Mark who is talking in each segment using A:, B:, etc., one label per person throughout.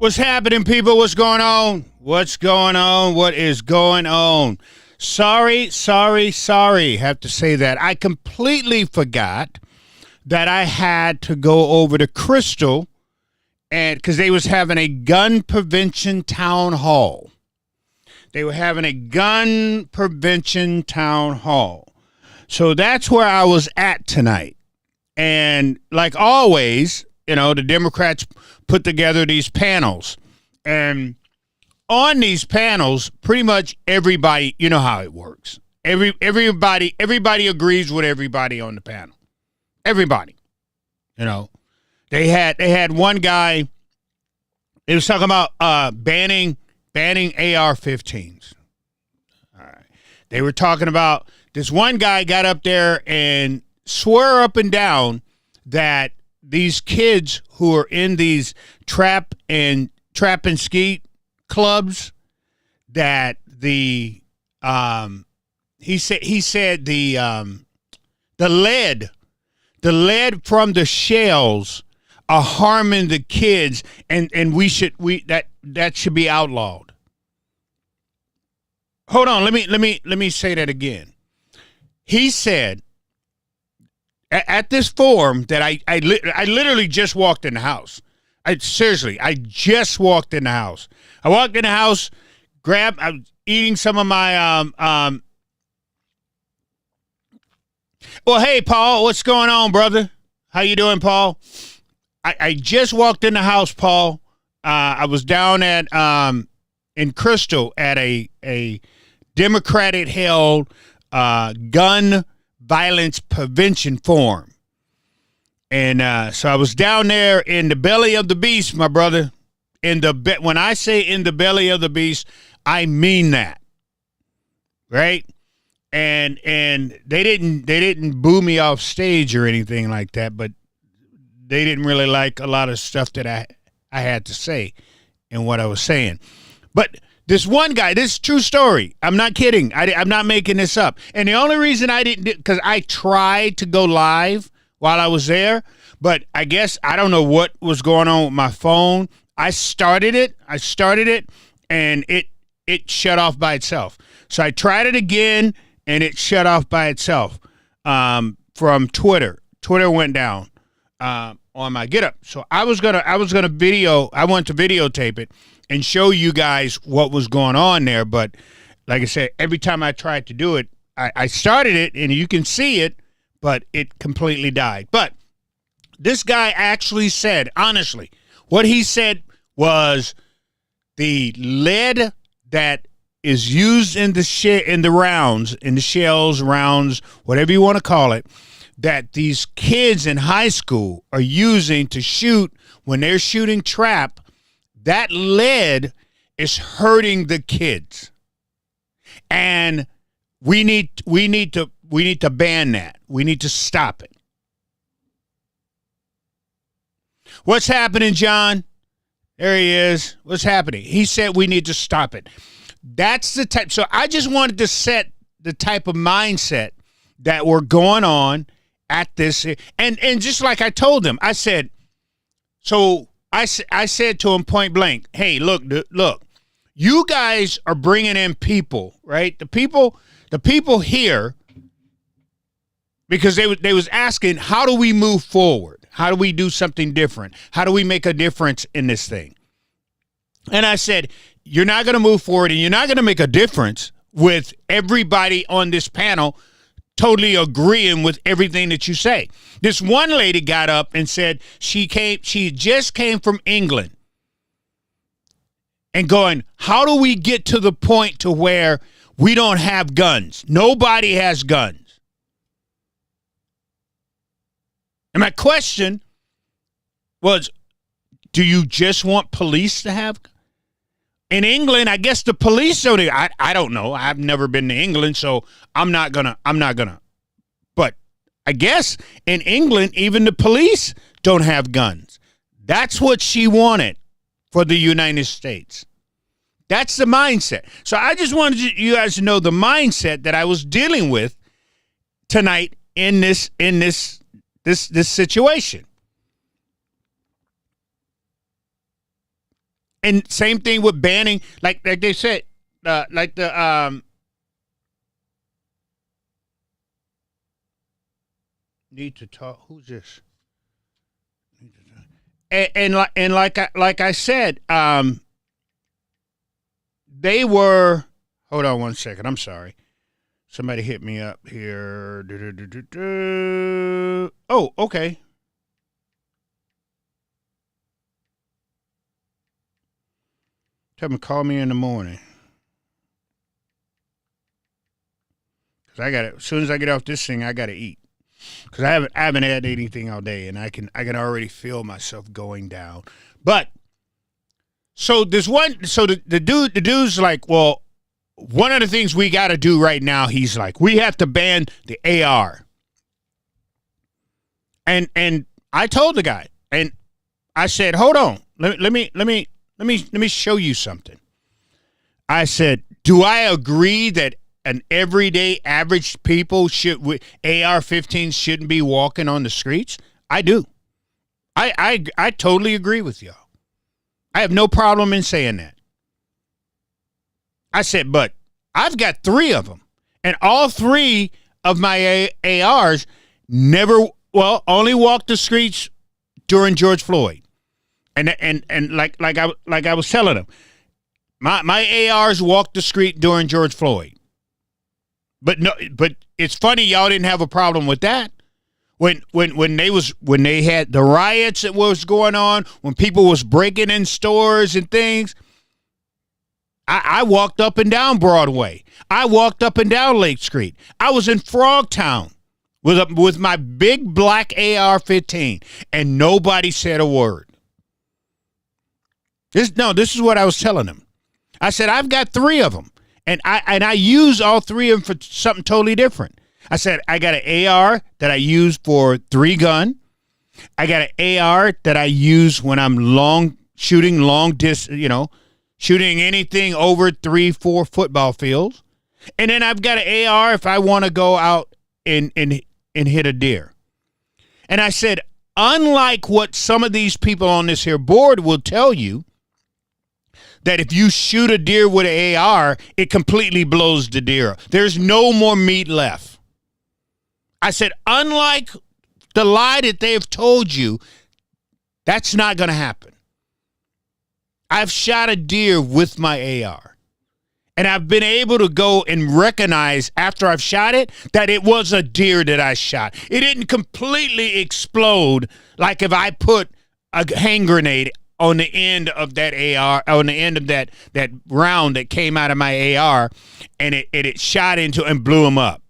A: What's happening, people? What's going on? What's going on? What is going on? Sorry. Have to say that. I completely forgot that I had to go over to Crystal, and because they was having a gun prevention town hall. So that's where I was at tonight. And like always, the Democrats put together these panels. And on these panels, pretty much everybody, you know how it works. Everybody agrees with everybody on the panel. Everybody. They had one guy, they was talking about banning AR-15s. All right. They were talking about this one guy got up there and swore up and down that these kids who are in these trap and skeet clubs, that he said the lead from the shells are harming the kids, and that should be outlawed. Hold on, let me say that again. He said at this forum that I literally just walked in the house. I just walked in the house. I walked in the house, I was eating some of my well, hey, Paul, what's going on, brother? How you doing, Paul? I just walked in the house, Paul. I was down at in Crystal at a Democratic-held gun violence prevention forum. And so I was down there in the belly of the beast, my brother. When I say in the belly of the beast, I mean that. Right? And they didn't boo me off stage or anything like that, but they didn't really like a lot of stuff that I had to say and what I was saying. But this one guy, this is true story. I'm not kidding. I'm not making this up. And the only reason I didn't, because I tried to go live while I was there, but I guess I don't know what was going on with my phone. I started it, and it shut off by itself. So I tried it again, and it shut off by itself from Twitter. Twitter went down on my Get Up. So I wanted to videotape it and show you guys what was going on there. But like I said, every time I tried to do it, I started it, and you can see it, but it completely died. But this guy actually said, honestly, what he said was the lead that is used in the shells, rounds, whatever you want to call it, that these kids in high school are using to shoot when they're shooting trap, that lead is hurting the kids. And we need to ban that. We need to stop it. What's happening, John? There he is. What's happening? He said we need to stop it. That's the type. So I just wanted to set the type of mindset that we're going on at this. And just like I told him, I said, so I said to him point blank, hey, look, you guys are bringing in people, right? The people here, because they was asking, how do we move forward? How do we do something different? How do we make a difference in this thing? And I said, you're not going to move forward, and you're not going to make a difference with everybody on this panel totally agreeing with everything that you say. This one lady got up and said she just came from England and going, how do we get to the point to where we don't have guns? Nobody has guns. And my question was, do you just want police to have? In England, I guess the police don't. I don't know. I've never been to England, so I'm not gonna. But I guess in England, even the police don't have guns. That's what she wanted for the United States. That's the mindset. So I just wanted you guys to know the mindset that I was dealing with tonight in this situation. And same thing with banning, like they said, like the need to talk. Who's this? And like I said, they were. Hold on 1 second. I'm sorry. Somebody hit me up here. Oh, okay. Tell them to call me in the morning. Cause I got to, as soon as I get off this thing, I got to eat. Cause I haven't had anything all day, and I can already feel myself going down. But so there's one. So the dude's like, well, one of the things we got to do right now, he's like, we have to ban the AR. And I told the guy, and I said, hold on, let me show you something. I said, do I agree that an everyday average people AR-15s shouldn't be walking on the streets? I do. I totally agree with y'all. I have no problem in saying that. I said, but I've got 3 of them, and all 3 of my ARs only walked the streets during George Floyd, and like I was telling them, my ARs walked the street during George Floyd, but it's funny y'all didn't have a problem with that when they had the riots that was going on, when people was breaking in stores and things. I walked up and down Broadway. I walked up and down Lake Street. I was in Frogtown with my big black AR-15, and nobody said a word. This is what I was telling them. I said, I've got 3 of them, and I use all 3 of them for something totally different. I said, I got an AR that I use for 3-gun. I got an AR that I use when I'm shooting long distance, shooting anything over 3-4 football fields. And then I've got an AR if I want to go out and hit a deer. And I said, unlike what some of these people on this here board will tell you, that if you shoot a deer with an AR, it completely blows the deer up. There's no more meat left. I said, unlike the lie that they've told you, that's not going to happen. I've shot a deer with my AR, and I've been able to go and recognize after I've shot it that it was a deer that I shot. It didn't completely explode like if I put a hand grenade on the end of that AR, on the end of that round that came out of my AR, and it shot into and blew him up.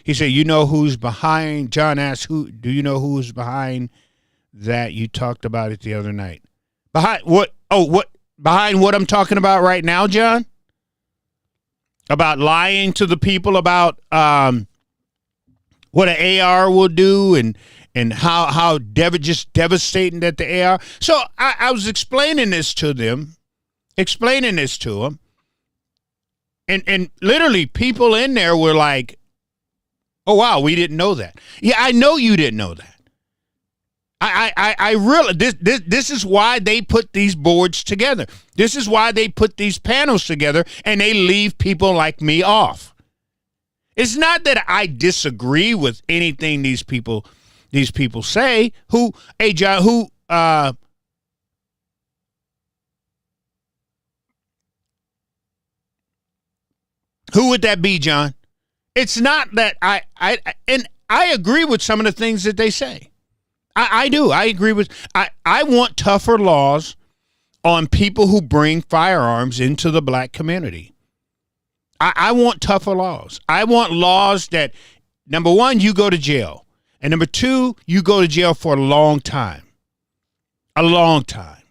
A: He said, you know who's behind? John asked, do you know who's behind that you talked about it the other night? Behind what? Oh, what? Behind what I'm talking about right now, John? About lying to the people about what an AR will do and how just devastating that the AR. So I was explaining this to them, and literally people in there were like, oh, wow, we didn't know that. Yeah, I know you didn't know that. I really, this is why they put these boards together. This is why they put these panels together, and they leave people like me off. It's not that I disagree with anything these people say. Hey, John, who would that be, John? It's not that I agree with some of the things that they say. I do. I agree with. I want tougher laws on people who bring firearms into the black community. I want tougher laws. I want laws that, number one, you go to jail, and number two, you go to jail for a long time. A long time.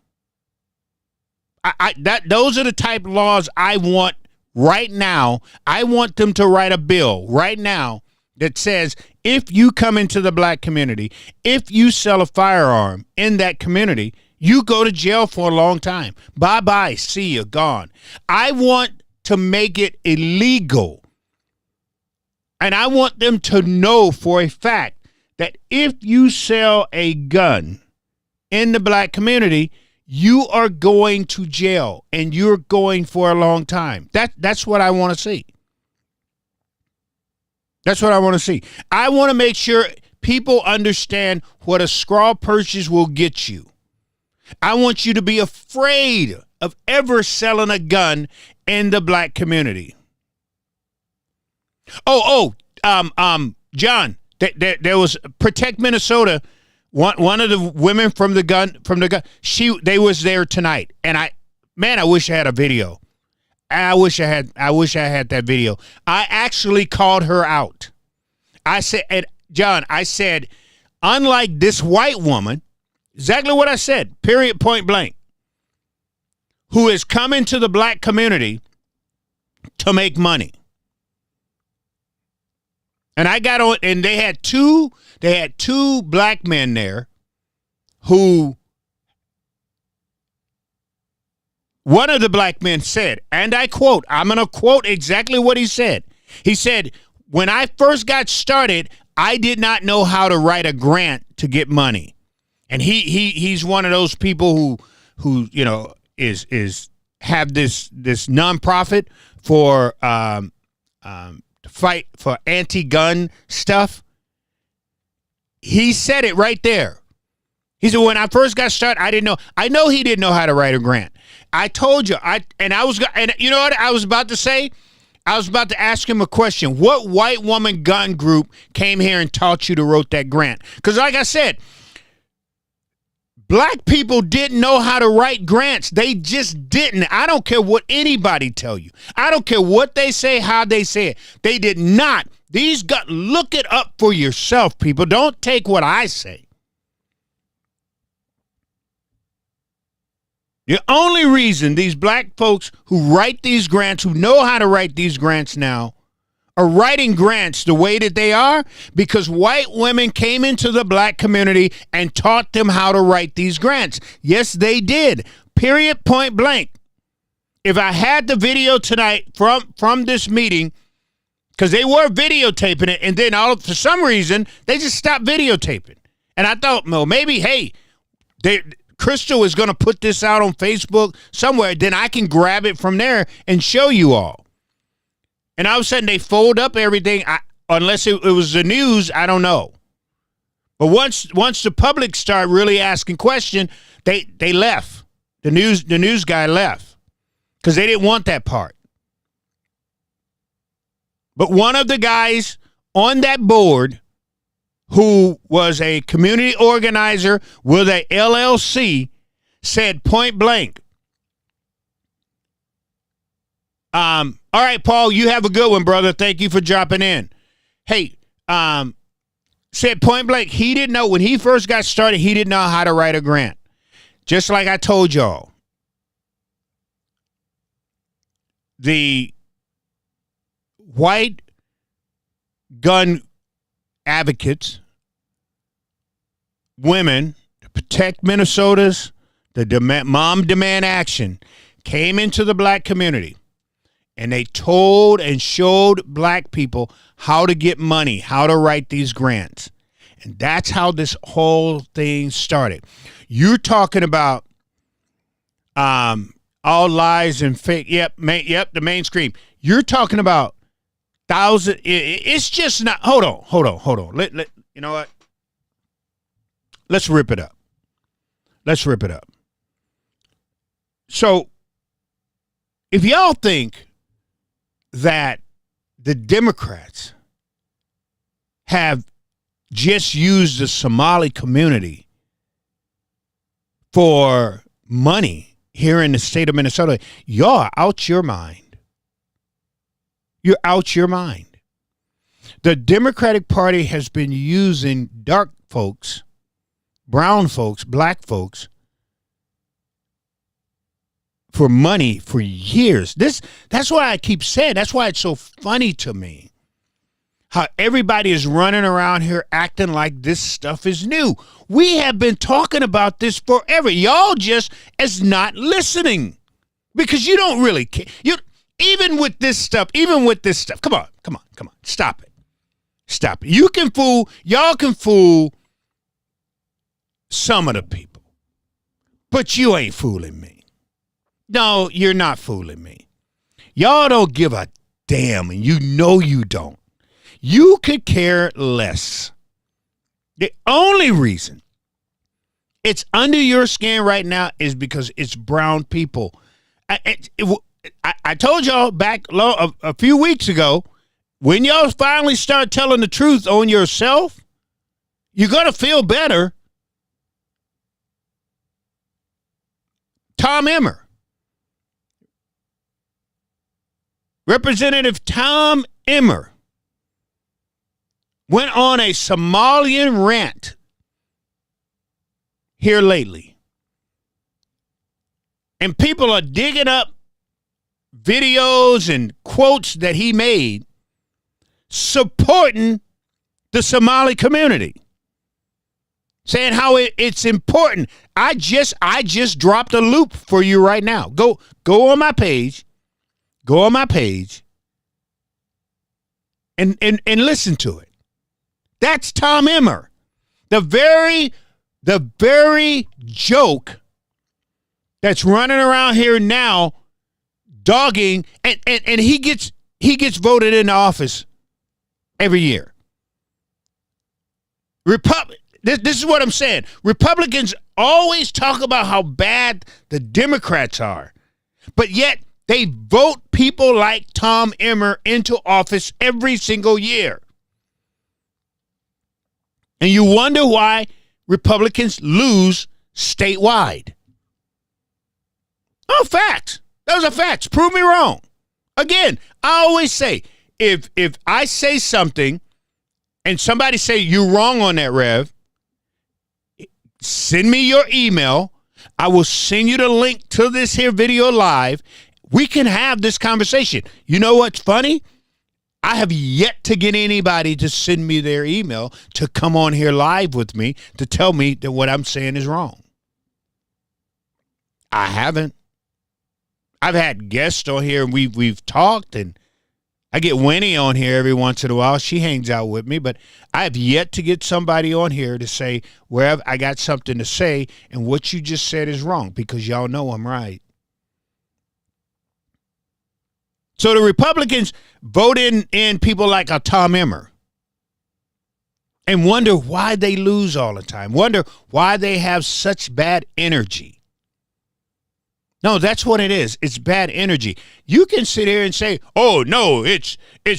A: Those are the type of laws I want. Right now, I want them to write a bill right now that says if you come into the black community, if you sell a firearm in that community, you go to jail for a long time. Bye-bye. See you. Gone. I want to make it illegal. And I want them to know for a fact that if you sell a gun in the black community, you are going to jail and you're going for a long time. That's what I want to see. That's what I want to see. I want to make sure people understand what a straw purchase will get you. I want you to be afraid of ever selling a gun in the black community. John, there was Protect Minnesota. One of the women from the gun, they was there tonight, and I wish I had a video. I wish I had that video. I actually called her out. I said, John, unlike this white woman, exactly what I said, period, point blank, who is coming to the black community to make money. And I got on, and they had two black men there who, one of the black men said, and I quote, I'm going to quote exactly what he said. He said, when I first got started, I did not know how to write a grant to get money. And he's one of those people who is have this nonprofit for to fight for anti-gun stuff. He said it right there. He said, when I first got started, I didn't know. I know he didn't know how to write a grant. I told you. And you know what I was about to say? I was about to ask him a question. What white woman gun group came here and taught you to write that grant? Because like I said, black people didn't know how to write grants. They just didn't. I don't care what anybody tell you. I don't care what they say, how they say it. They did not. Look it up for yourself, people. Don't take what I say. The only reason these black folks who write these grants, who know how to write these grants now, are writing grants the way that they are, because white women came into the black community and taught them how to write these grants. Yes, they did. Period, point blank. If I had the video tonight from this meeting, because they were videotaping it, and then for some reason, they just stopped videotaping. And I thought, well, maybe, hey, Crystal is going to put this out on Facebook somewhere, then I can grab it from there and show you all. And all of a sudden, they fold up everything. Unless it was the news, I don't know. But once the public started really asking questions, they left. The news guy left because they didn't want that part. But one of the guys on that board, who was a community organizer with a LLC, said point blank, all right, Paul, you have a good one, brother. Thank you for dropping in. Hey, said point blank, he didn't know when he first got started, he didn't know how to write a grant. Just like I told y'all. The white gun advocates, women, the Protect Minnesotas, the Mom Demand Action, came into the black community and they told and showed black people how to get money, how to write these grants. And that's how this whole thing started. You're talking about all lies and fake. Yep, the mainstream. You're talking about thousand. It's just not. Hold on. You know what? Let's rip it up. So, if y'all think that the Democrats have just used the Somali community for money here in the state of Minnesota, y'all are out your mind. You're out your mind. The Democratic Party has been using dark folks, brown folks, black folks for money for years. That's why I keep saying, that's why it's so funny to me how everybody is running around here acting like this stuff is new. We have been talking about this forever. Y'all just is not listening because you don't really care. Even with this stuff, come on, stop it. Stop it. Y'all can fool some of the people, but you ain't fooling me. No, you're not fooling me. Y'all don't give a damn, and you know you don't. You could care less. The only reason it's under your skin right now is because it's brown people. I told y'all back a few weeks ago, when y'all finally start telling the truth on yourself, you're going to feel better. Tom Emmer. Representative Tom Emmer went on a Somalian rant here lately. And people are digging up videos and quotes that he made supporting the Somali community, saying how it's important. I just dropped a loop for you right now. Go on my page. Go on my page and listen to it. That's Tom Emmer. The very joke that's running around here now dogging and he gets voted into office every year. This is what I'm saying. Republicans always talk about how bad the Democrats are, but yet they vote people like Tom Emmer into office every single year. And you wonder why Republicans lose statewide. Oh, facts. Those are facts. Prove me wrong. Again, I always say, if I say something and somebody say you're wrong on that, Rev, send me your email. I will send you the link to this here video live. We can have this conversation. You know what's funny? I have yet to get anybody to send me their email to come on here live with me to tell me that what I'm saying is wrong. I haven't. I've had guests on here and we've talked, and I get Winnie on here every once in a while. She hangs out with me, but I have yet to get somebody on here to say, wherever I got something to say, and what you just said is wrong, because y'all know I'm right. So the Republicans vote in people like a Tom Emmer and wonder why they lose all the time, wonder why they have such bad energy. No, that's what it is. It's bad energy. You can sit here and say, oh, no, it's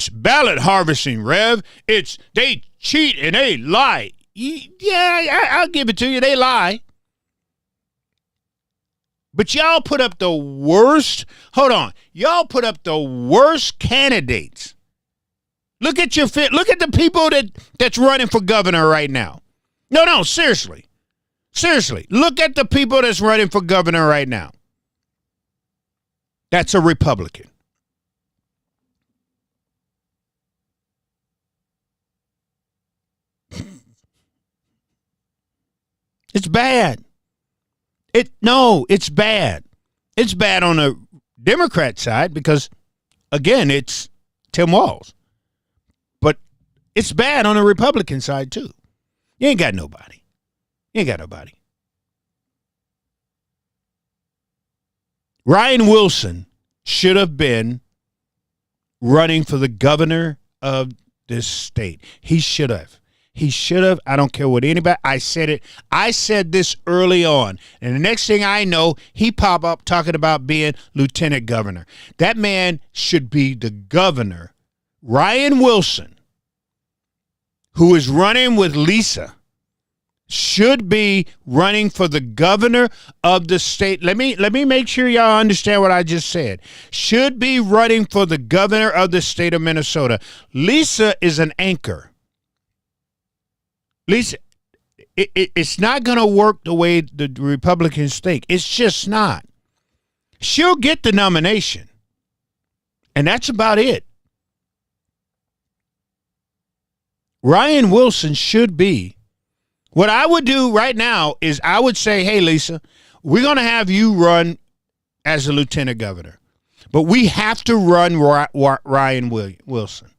A: ballot harvesting, Rev. They cheat and they lie. Yeah, I'll give it to you. They lie. But y'all put up the worst. Hold on. Y'all put up the worst candidates. Look at the people that's running for governor right now. No, seriously. Seriously. Look at the people that's running for governor right now. That's a Republican. It's bad. It's bad. It's bad on the Democrat side because, again, it's Tim Walz. But it's bad on the Republican side, too. You ain't got nobody. Ryan Wilson should have been running for the governor of this state. He should have. I don't care what anybody. I said it. I said this early on. And the next thing I know, he pop up talking about being lieutenant governor. That man should be the governor. Ryan Wilson, who is running with Lisa, should be running for the governor of the state. Let me make sure y'all understand what I just said. Should be running for the governor of the state of Minnesota. Lisa is an anchor. Lisa, it's not going to work the way the Republicans think. It's just not. She'll get the nomination, and that's about it. Ryan Wilson should be. What I would do right now is I would say, hey, Lisa, we're going to have you run as a lieutenant governor, but we have to run Ryan Wilson.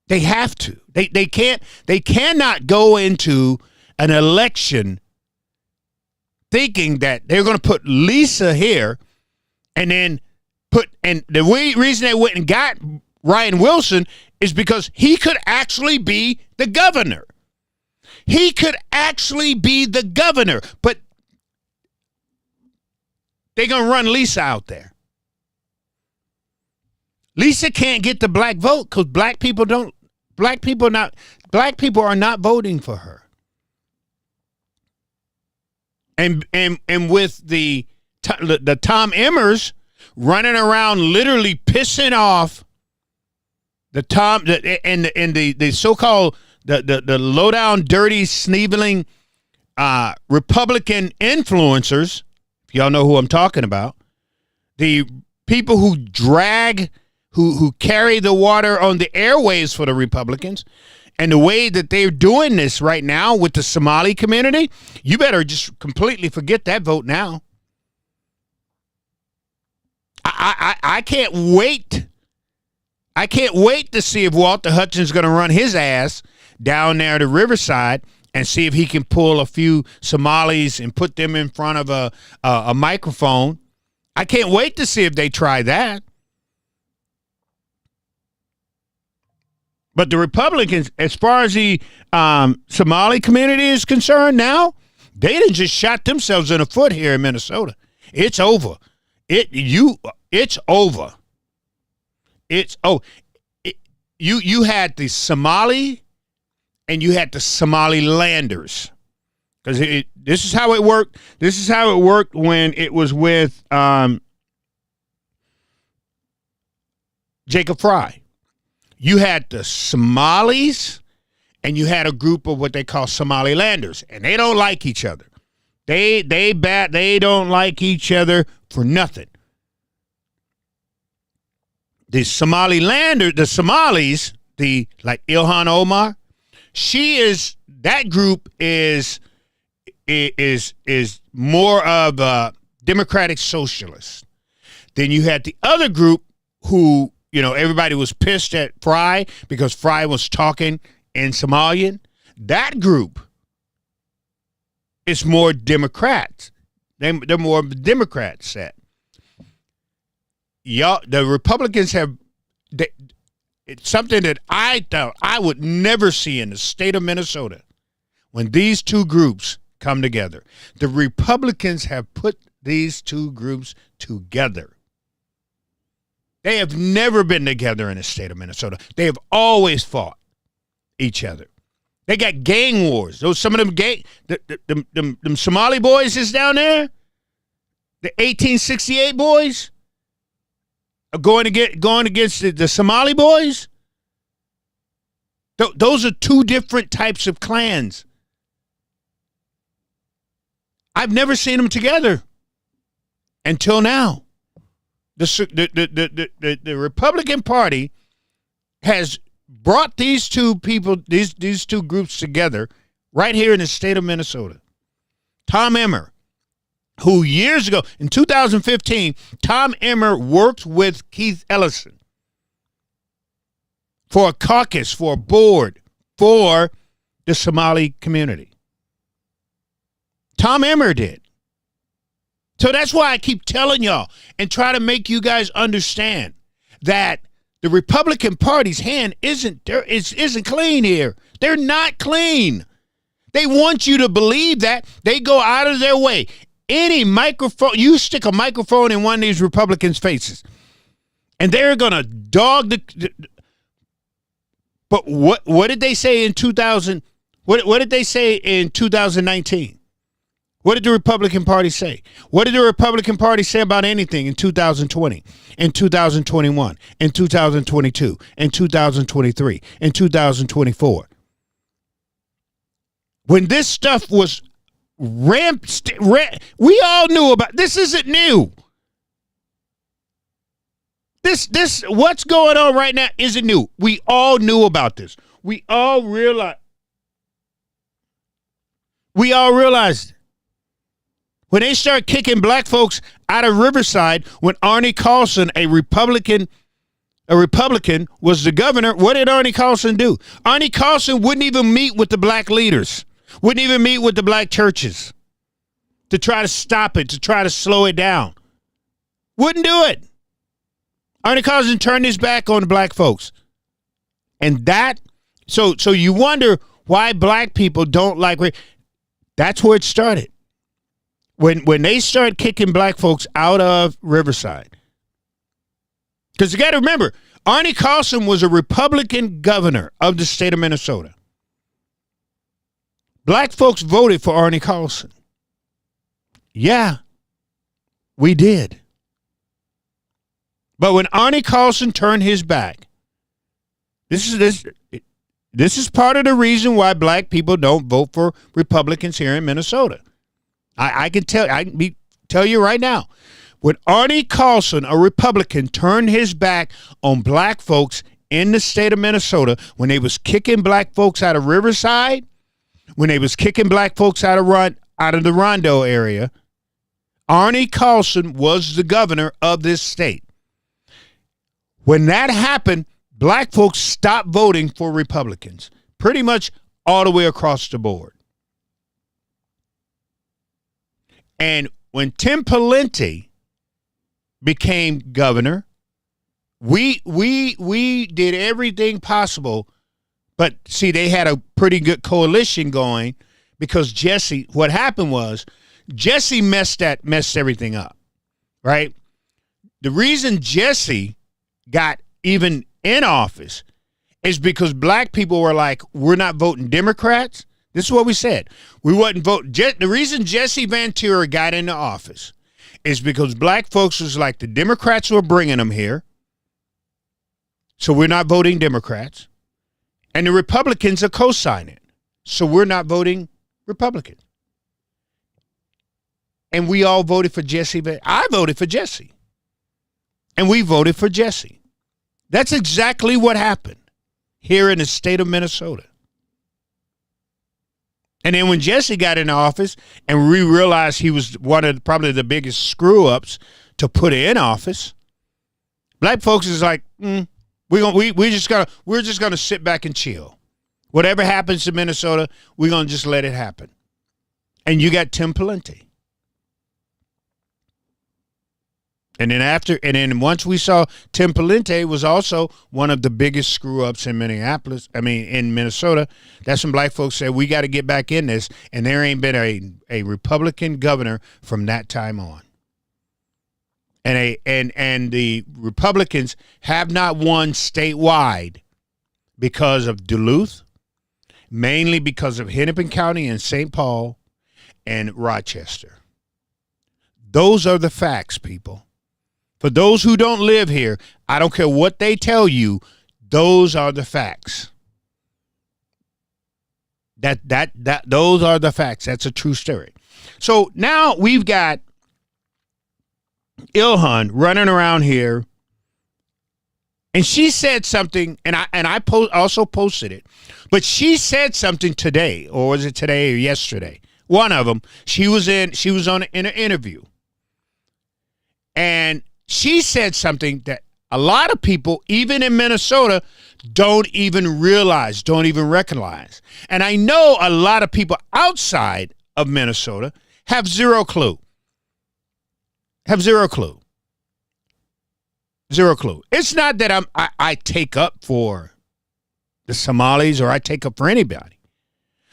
A: They have to. They cannot go into an election thinking that they're going to put Lisa here and then and the reason they went and got Ryan Wilson is because he could actually be the governor. He could actually be the governor, but they're going to run Lisa out there. Lisa can't get the black vote because black people are not voting for her. And with the Tom Emmers running around literally pissing off the so-called the low down dirty sneveling Republican influencers, if y'all know who I'm talking about, the people who carry the water on the airways for the Republicans, and the way that they're doing this right now with the Somali community, you better just completely forget that vote now. I can't wait. I can't wait to see if Walter Hutchins is going to run his ass down there to Riverside and see if he can pull a few Somalis and put them in front of a microphone. I can't wait to see if they try that. But the Republicans, as far as the Somali community is concerned now, they done just shot themselves in the foot here in Minnesota. It's over. It's over. You had the Somali and you had the Somalilanders. Because this is how it worked. This is how it worked when it was with Jacob Fry. You had the Somalis and you had a group of what they call Somalilanders, and they don't like each other. They don't like each other for nothing. The Somalilanders, the Somalis, like Ilhan Omar, that group is more of a democratic socialist. Then you had the other group who, everybody was pissed at Fry because Fry was talking in Somalian. That group is more Democrats. They're more of a Democrat set. The Republicans have it's something that I thought I would never see in the state of Minnesota when these two groups come together. The Republicans have put these two groups together. They have never been together in the state of Minnesota. They have always fought each other. They got gang wars. Some of them them Somali boys is down there. The 1868 boys are going against the Somali boys. Those are two different types of clans. I've never seen them together until now. The Republican Party has brought these two people, these two groups together right here in the state of Minnesota. Tom Emmer, who years ago, in 2015, Tom Emmer worked with Keith Ellison for a caucus, for a board, for the Somali community. Tom Emmer did. So that's why I keep telling y'all and try to make you guys understand that the Republican Party's hand isn't clean here. They're not clean. They want you to believe that. They go out of their way. Any microphone, you stick a microphone in one of these Republicans' faces, and they're gonna dog the. But what did they say in 2000? What did they say in 2019? What did the Republican Party say? What did the Republican Party say about anything in 2020, in 2021, in 2022, in 2023, in 2024? When this stuff was we all knew about this. Isn't new. This what's going on right now isn't new. We all knew about this. We all realized it. When they start kicking black folks out of Riverside, when Arnie Carlson, a Republican a Republican, was the governor, what did Arnie Carlson do? Arnie Carlson wouldn't even meet with the black leaders, wouldn't even meet with the black churches to try to stop it, to try to slow it down. Wouldn't do it. Arnie Carlson turned his back on the black folks. And that, so you wonder why black people don't like, that's where it started. When they start kicking black folks out of Riverside. Because you got to remember, Arnie Carlson was a Republican governor of the state of Minnesota. Black folks voted for Arnie Carlson. Yeah, we did. But when Arnie Carlson turned his back, this is part of the reason why black people don't vote for Republicans here in Minnesota. I can tell you right now, when Arnie Carlson, a Republican, turned his back on black folks in the state of Minnesota, when they was kicking black folks out of Riverside, when they was kicking black folks out of the Rondo area, Arnie Carlson was the governor of this state. When that happened, black folks stopped voting for Republicans, pretty much all the way across the board. And when Tim Pawlenty became governor, we did everything possible. But see, they had a pretty good coalition going because what happened was Jesse messed everything up, right? The reason Jesse got even in office is because black people were like, we're not voting Democrats. This is what we said. We wouldn't vote. The reason Jesse Ventura got into office is because black folks was like, the Democrats were bringing them here, so we're not voting Democrats. And the Republicans are co-signing, so we're not voting Republican. And we all voted for Jesse. I voted for Jesse. And we voted for Jesse. That's exactly what happened here in the state of Minnesota. And then when Jesse got into office and we realized he was one of probably the biggest screw-ups to put in office, black folks is like, we're just gonna sit back and chill. Whatever happens to Minnesota, we're gonna just let it happen. And you got Tim Pawlenty. And then once we saw Tim Pawlenty was also one of the biggest screw-ups in in Minnesota, that's when black folks said, we got to get back in this. And there ain't been a Republican governor from that time on. And the Republicans have not won statewide because of Duluth, mainly because of Hennepin County and St. Paul and Rochester. Those are the facts, people. For those who don't live here, I don't care what they tell you, those are the facts. Those are the facts. That's a true story. So now we've got Ilhan running around here, and she said something, and I also posted it, but she said something today, or was it today or yesterday? One of them. She was in an interview, and she said something that a lot of people, even in Minnesota, don't even realize, don't even recognize. And I know a lot of people outside of Minnesota have zero clue. Zero clue. It's not that I take up for the Somalis or I take up for anybody.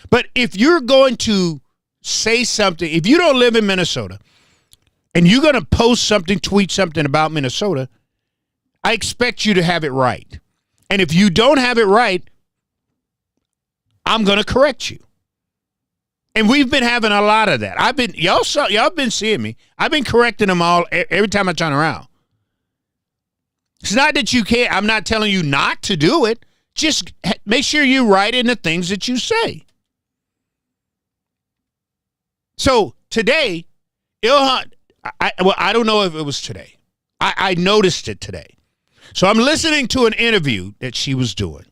A: But if you're going to say something, if you don't live in Minnesota, and you're going to post something, tweet something about Minnesota, I expect you to have it right. And if you don't have it right, I'm going to correct you. And we've been having a lot of that. Y'all been seeing me. I've been correcting them all every time I turn around. It's not that you can't. I'm not telling you not to do it. Just make sure you write in the things that you say. So today, Ilhan, I don't know if it was today. I noticed it today. So I'm listening to an interview that she was doing.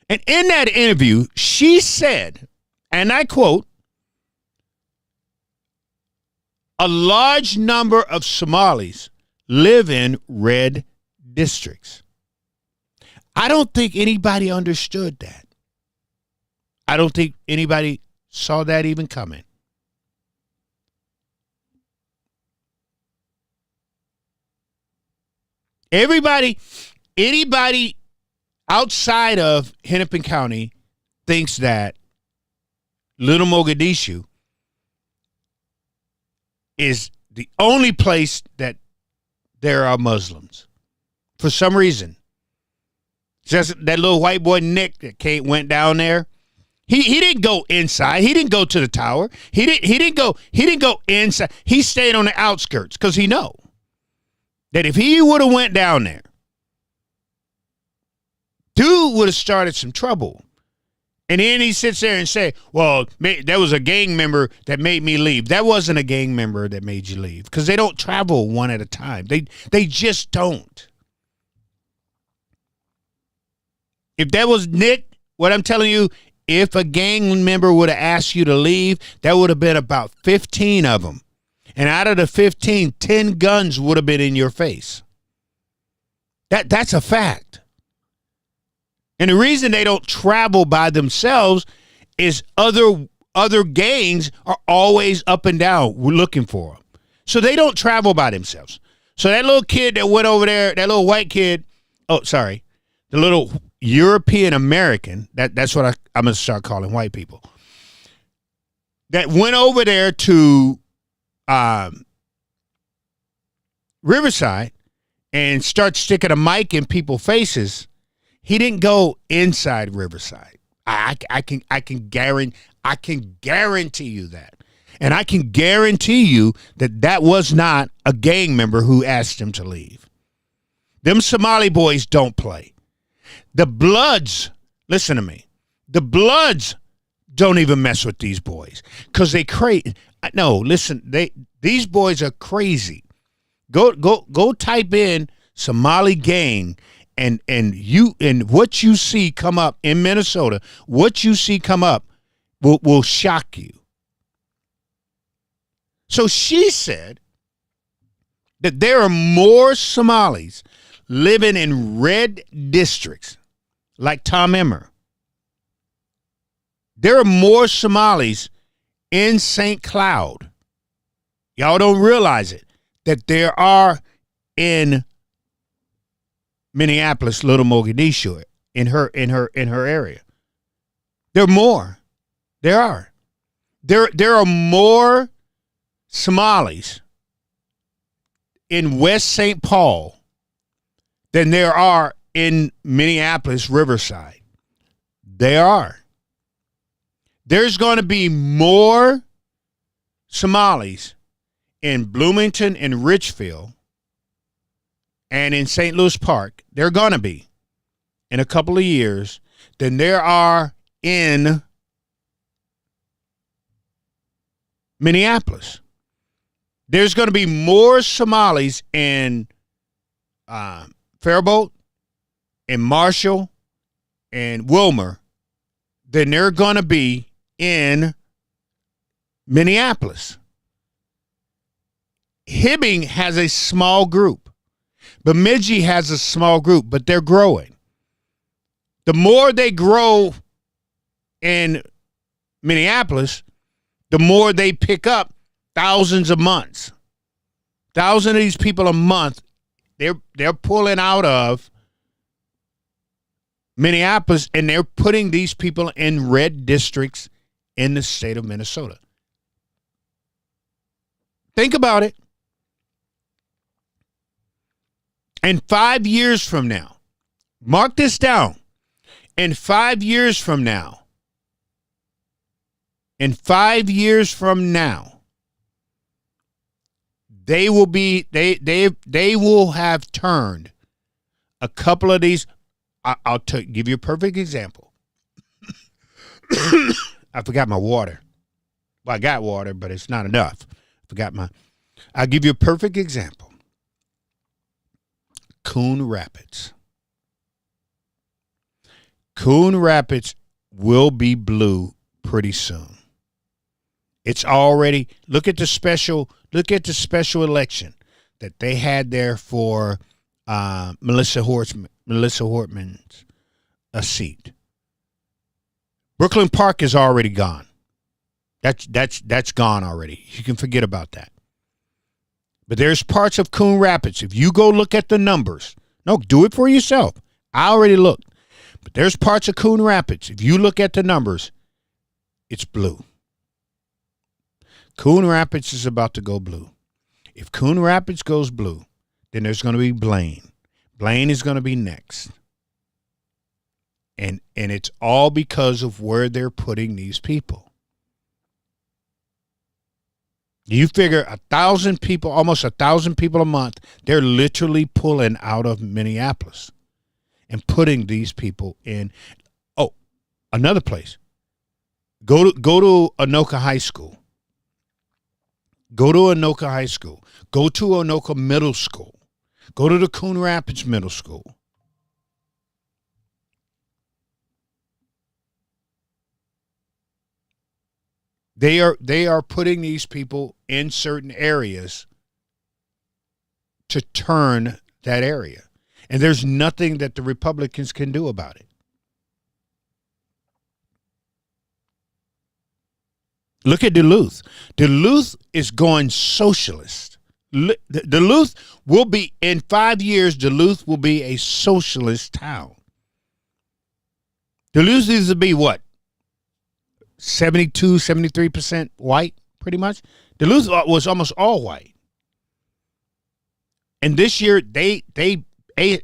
A: And in that interview, she said, and I quote, a large number of Somalis live in red districts. I don't think anybody understood that. I don't think anybody saw that even coming. Anybody outside of Hennepin County thinks that Little Mogadishu is the only place that there are Muslims. For some reason. Just that little white boy Nick that went down there. He didn't go inside. He didn't go to the tower. He didn't go inside. He stayed on the outskirts because he know that if he would have went down there, dude would have started some trouble. And then he sits there and say, well, there was a gang member that made me leave. That wasn't a gang member that made you leave because they don't travel one at a time. They just don't. If that was Nick, what I'm telling you, if a gang member would have asked you to leave, that would have been about 15 of them. And out of the 15, 10 guns would have been in your face. That's a fact. And the reason they don't travel by themselves is other gangs are always up and down looking for them. So they don't travel by themselves. So that little kid that went over there, that little white kid, the little European American, that's what I'm going to start calling white people, that went over there to Riverside and start sticking a mic in people's faces. He didn't go inside Riverside. I can guarantee you that. And I can guarantee you that was not a gang member who asked him to leave. Them Somali boys don't play. The Bloods, listen to me. The Bloods don't even mess with these boys because they crazy. No, listen, these boys are crazy. Go type in Somali gang and what you see come up in Minnesota, what you see come up will shock you. So she said that there are more Somalis living in red districts like Tom Emmer. There are more Somalis in St. Cloud. Y'all don't realize it, that there are in Minneapolis, Little Mogadishu, in her area. There are more. There are. There are more Somalis in West St. Paul than there are in Minneapolis, Riverside. There are. There's going to be more Somalis in Bloomington and Richfield and in St. Louis Park. They're going to be in a couple of years than there are in Minneapolis. There's going to be more Somalis in Faribault, in Marshall, and Wilmer than there are going to be in Minneapolis. Hibbing has a small group. Bemidji has a small group, but they're growing. The more they grow in Minneapolis, the more they pick up thousands of months. Thousands of these people a month, they're pulling out of Minneapolis, and they're putting these people in red districts in the state of Minnesota. Think about it. And 5 years from now, mark this down. In 5 years from now, they will have turned a couple of these. I'll give you a perfect example. I forgot my water. Well, I got water, but it's not enough. I'll give you a perfect example. Coon Rapids. Coon Rapids will be blue pretty soon. It's already, look at the special election that they had there for Melissa Hortman's a seat. Brooklyn Park is already gone. That's gone already. You can forget about that. But there's parts of Coon Rapids. If you go look at the numbers, no, do it for yourself. I already looked. But there's parts of Coon Rapids. If you look at the numbers, it's blue. Coon Rapids is about to go blue. If Coon Rapids goes blue, then there's going to be Blaine. Blaine is going to be next. And it's all because of where they're putting these people. You figure 1,000 people, almost 1,000 people a month, they're literally pulling out of Minneapolis and putting these people in. Oh, another place. Go to Anoka High School. Go to Anoka High School. Go to Anoka Middle School. Go to the Coon Rapids Middle School. They are putting these people in certain areas to turn that area. And there's nothing that the Republicans can do about it. Look at Duluth. Duluth is going socialist. Duluth will be, in 5 years, Duluth will be a socialist town. Duluth needs to be what? 72, 73% white, pretty much. Duluth was almost all white. And this year, they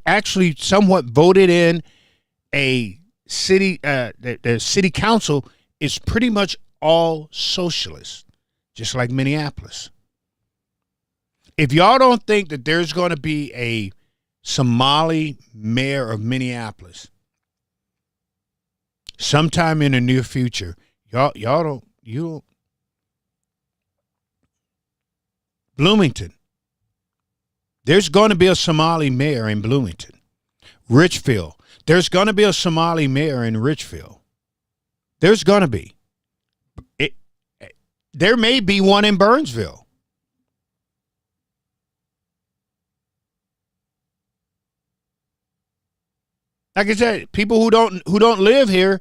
A: actually somewhat voted in a city, the city council is pretty much all socialist, just like Minneapolis. If y'all don't think that there's going to be a Somali mayor of Minneapolis sometime in the near future, you don't. Bloomington. There's going to be a Somali mayor in Bloomington. Richfield. There's going to be a Somali mayor in Richfield. There's going to be. There may be one in Burnsville. Like I said, people who don't live here,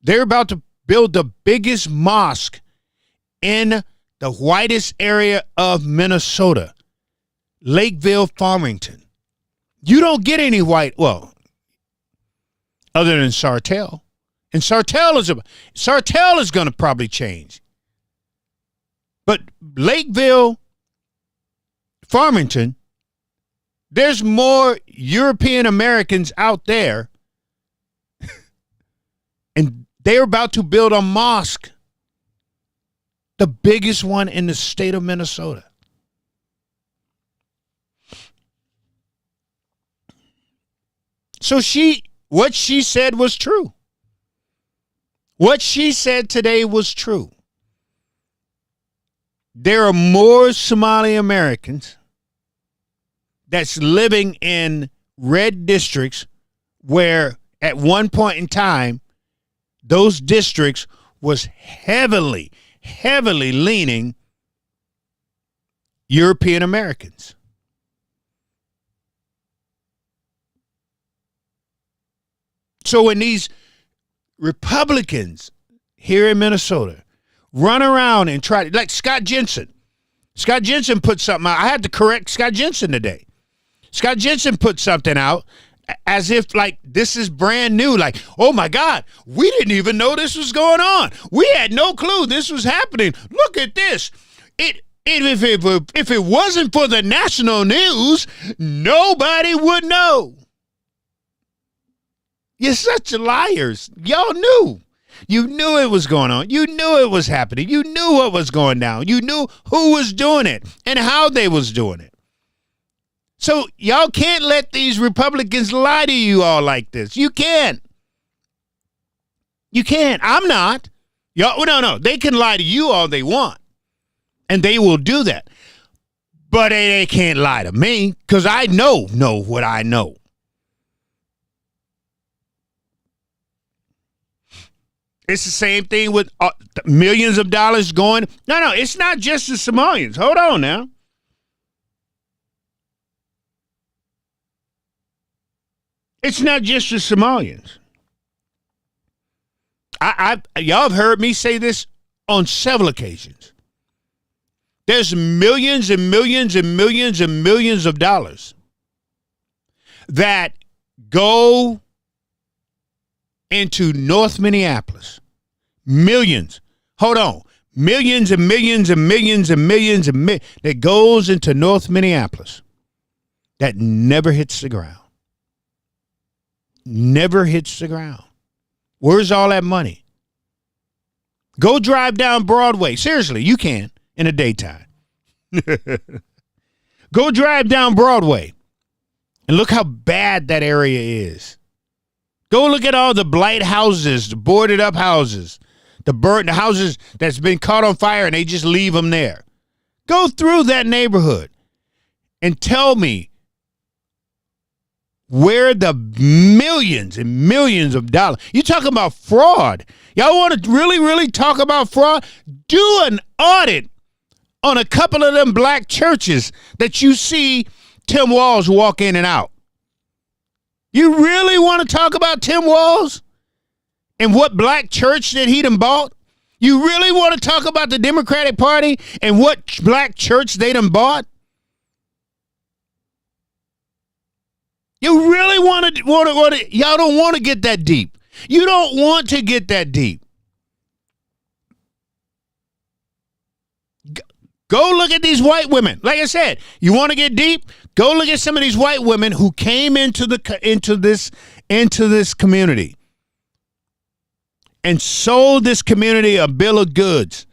A: they're about to build the biggest mosque in the whitest area of Minnesota, Lakeville, Farmington. You don't get any white, well, other than Sartell. And Sartell is going to probably change. But Lakeville, Farmington, there's more European Americans out there. And they're about to build a mosque, the biggest one in the state of Minnesota. So what she said was true. What she said today was true. There are more Somali Americans that's living in red districts where at one point in time, those districts was heavily leaning European Americans. So when these Republicans here in Minnesota run around and try to, like Scott Jensen put something out. I had to correct Scott Jensen today. Scott Jensen put something out as if like this is brand new. Like, oh my God, we didn't even know this was going on. We had no clue this was happening. Look at this. If it wasn't for the national news, nobody would know. You're such liars. Y'all knew. You knew it was going on. You knew it was happening. You knew what was going down. You knew who was doing it and how they was doing it. So y'all can't let these Republicans lie to you all like this. You can't. You can't. I'm not. Y'all, no. They can lie to you all they want. And they will do that. But they can't lie to me because I know what I know. It's the same thing with millions of dollars going. No, it's not just the Somalians. Hold on now. It's not just the Somalians. Y'all have heard me say this on several occasions. There's millions and millions and millions and millions of dollars that go into North Minneapolis. Millions. Hold on. Millions and millions and millions and millions and that goes into North Minneapolis that never hits the ground. Never hits the ground. Where's all that money? Go drive down Broadway. Seriously, you can in the daytime. Go drive down Broadway and look how bad that area is. Go look at all the blight houses, the boarded up houses, the houses that's been caught on fire and they just leave them there. Go through that neighborhood and tell me where the millions and millions of dollars. You talking about fraud. Y'all want to really, really talk about fraud? Do an audit on a couple of them black churches that you see Tim Walz walk in and out. You really want to talk about Tim Walz and what black church that he done bought? You really want to talk about the Democratic Party and what black church they done bought? You really want to, y'all don't want to get that deep. You don't want to get that deep. Go look at these white women. Like I said, you want to get deep? Go look at some of these white women who came into this community and sold this community a bill of goods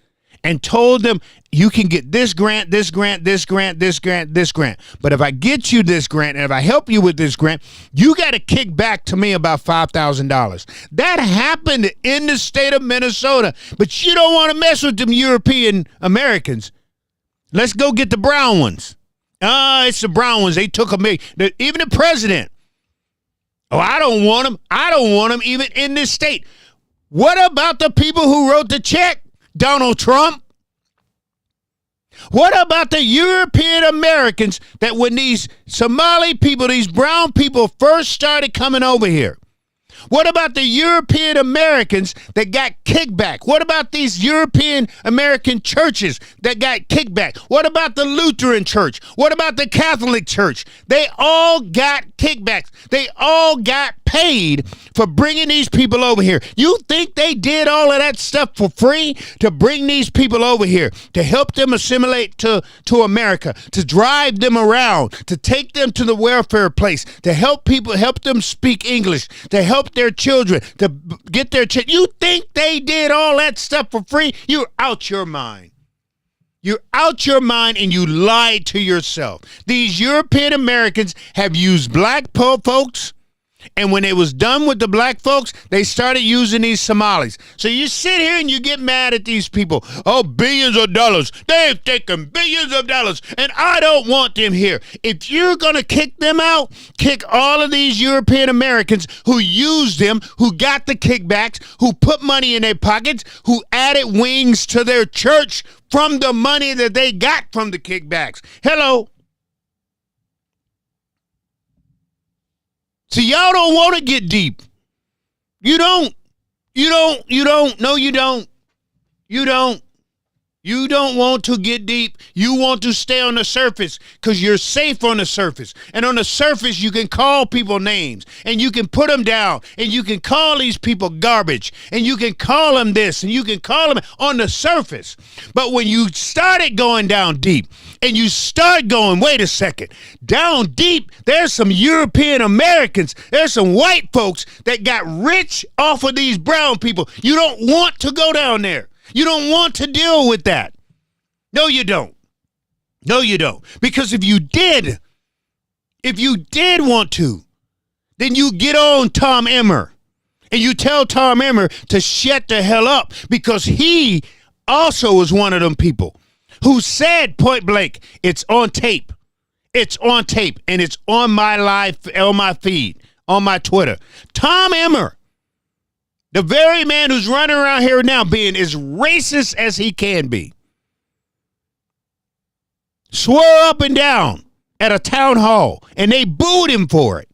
A: and told them you can get this grant, this grant, this grant, this grant, this grant. But if I get you this grant and if I help you with this grant, you got to kick back to me about $5,000. That happened in the state of Minnesota, but you don't want to mess with them European Americans. Let's go get the brown ones. It's the brown ones. They took them. Even the president. Oh, I don't want them. I don't want them even in this state. What about the people who wrote the check? Donald Trump? What about the European Americans that when these Somali people, these brown people first started coming over here? What about the European Americans that got kickback? What about these European American churches that got kickback? What about the Lutheran Church? What about the Catholic Church? They all got kickbacks. They all got paid for bringing these people over here. You think they did all of that stuff for free to bring these people over here, to help them assimilate to America, to drive them around, to take them to the welfare place, to help them speak English, to help their children, to get their children. You think they did all that stuff for free? You're out your mind. You're out your mind and you lied to yourself. These European Americans have used black folks, and when it was done with the black folks, they started using these Somalis. So you sit here and you get mad at these people. Oh, billions of dollars. They've taken billions of dollars, and I don't want them here. If you're going to kick them out, kick all of these European Americans who used them, who got the kickbacks, who put money in their pockets, who added wings to their church from the money that they got from the kickbacks. Hello. See, y'all don't want to get deep. You don't. No, you don't. You don't want to get deep. You want to stay on the surface because you're safe on the surface. And on the surface, you can call people names and you can put them down and you can call these people garbage and you can call them this and you can call them on the surface. But when you started going down deep and you start going, wait a second, down deep, there's some European Americans, there's some white folks that got rich off of these brown people. You don't want to go down there. You don't want to deal with that. No, you don't. No, you don't. Because if you did want to, then you get on Tom Emmer and you tell Tom Emmer to shut the hell up, because he also was one of them people who said point blank, it's on tape. It's on tape and it's on my live, on my feed, on my Twitter. Tom Emmer, the very man who's running around here now being as racist as he can be, swore up and down at a town hall, and they booed him for it.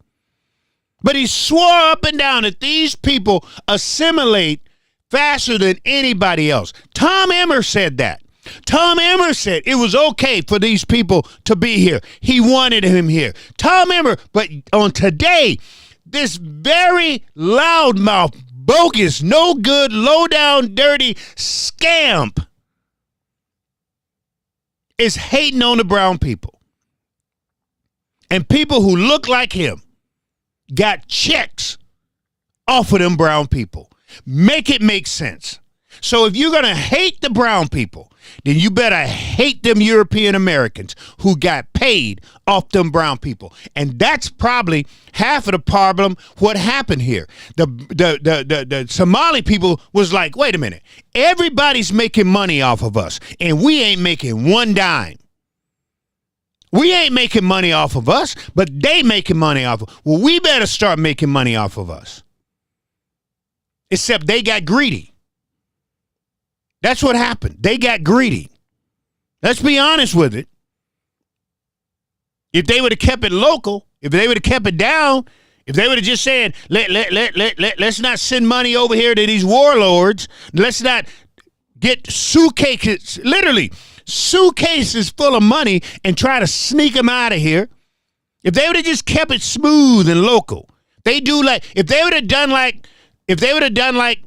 A: But he swore up and down that these people assimilate faster than anybody else. Tom Emmer said that. Tom Emmer said it was okay for these people to be here. He wanted him here. Tom Emmer, but on today, this very loudmouth, bogus, no good, low down, dirty scamp is hating on the brown people. And people who look like him got checks off of them brown people. Make it make sense. So if you're going to hate the brown people, then you better hate them European Americans who got paid off them brown people. And that's probably half of the problem what happened here. The Somali people was like, wait a minute, everybody's making money off of us, and we ain't making one dime. We ain't making money off of us, but they making money off of. Well, we better start making money off of us. Except they got greedy. That's what happened. They got greedy. Let's be honest with it. If they would have kept it local, if they would have kept it down, if they would have just said, let's not send money over here to these warlords. Let's not get suitcases, literally suitcases full of money and try to sneak them out of here. If they would have just kept it smooth and local, if they would have done like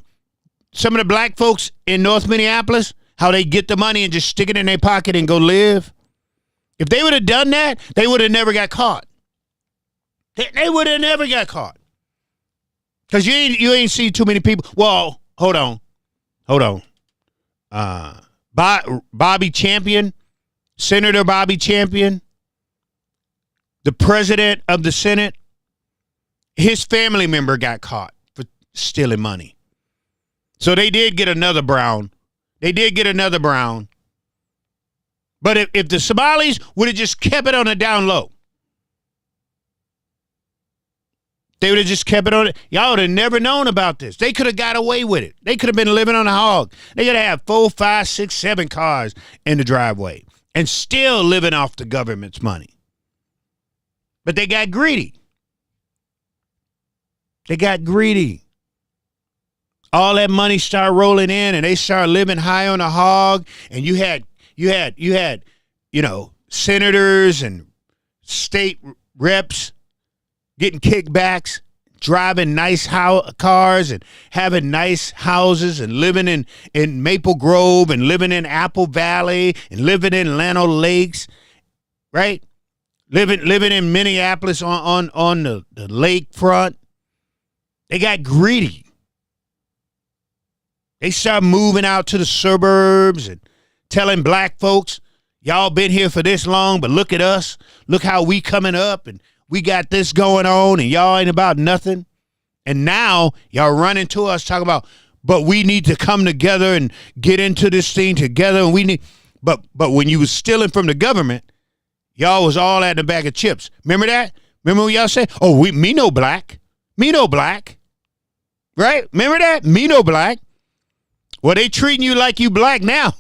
A: some of the black folks in North Minneapolis, how they get the money and just stick it in their pocket and go live. If they would have done that, they would have never got caught. They would have never got caught. Because you ain't see too many people. Well, hold on. Bobby Champion, Senator Bobby Champion, the president of the Senate, his family member got caught for stealing money. So they did get another brown. But if the Somalis would have just kept it on the down low, they would have just kept it on it. Y'all would have never known about this. They could have got away with it. They could have been living on a hog. They could have 4, 5, 6, 7 cars in the driveway and still living off the government's money. But they got greedy. All that money started rolling in, and they started living high on a hog. And you had, senators and state reps getting kickbacks, driving nice cars and having nice houses and living in Maple Grove and living in Apple Valley and living in Llano Lakes, right? Living in Minneapolis on the lakefront. They got greedy. They started moving out to the suburbs and telling black folks, y'all been here for this long, but look at us. Look how we coming up, and we got this going on, and y'all ain't about nothing. And now y'all running to us talking about, but we need to come together and get into this thing together. And we need, but when you was stealing from the government, y'all was all at the bag of chips. Remember that? Remember when y'all said, oh, me no black. Right? Remember that? Me no black. Well, they treating you like you black now.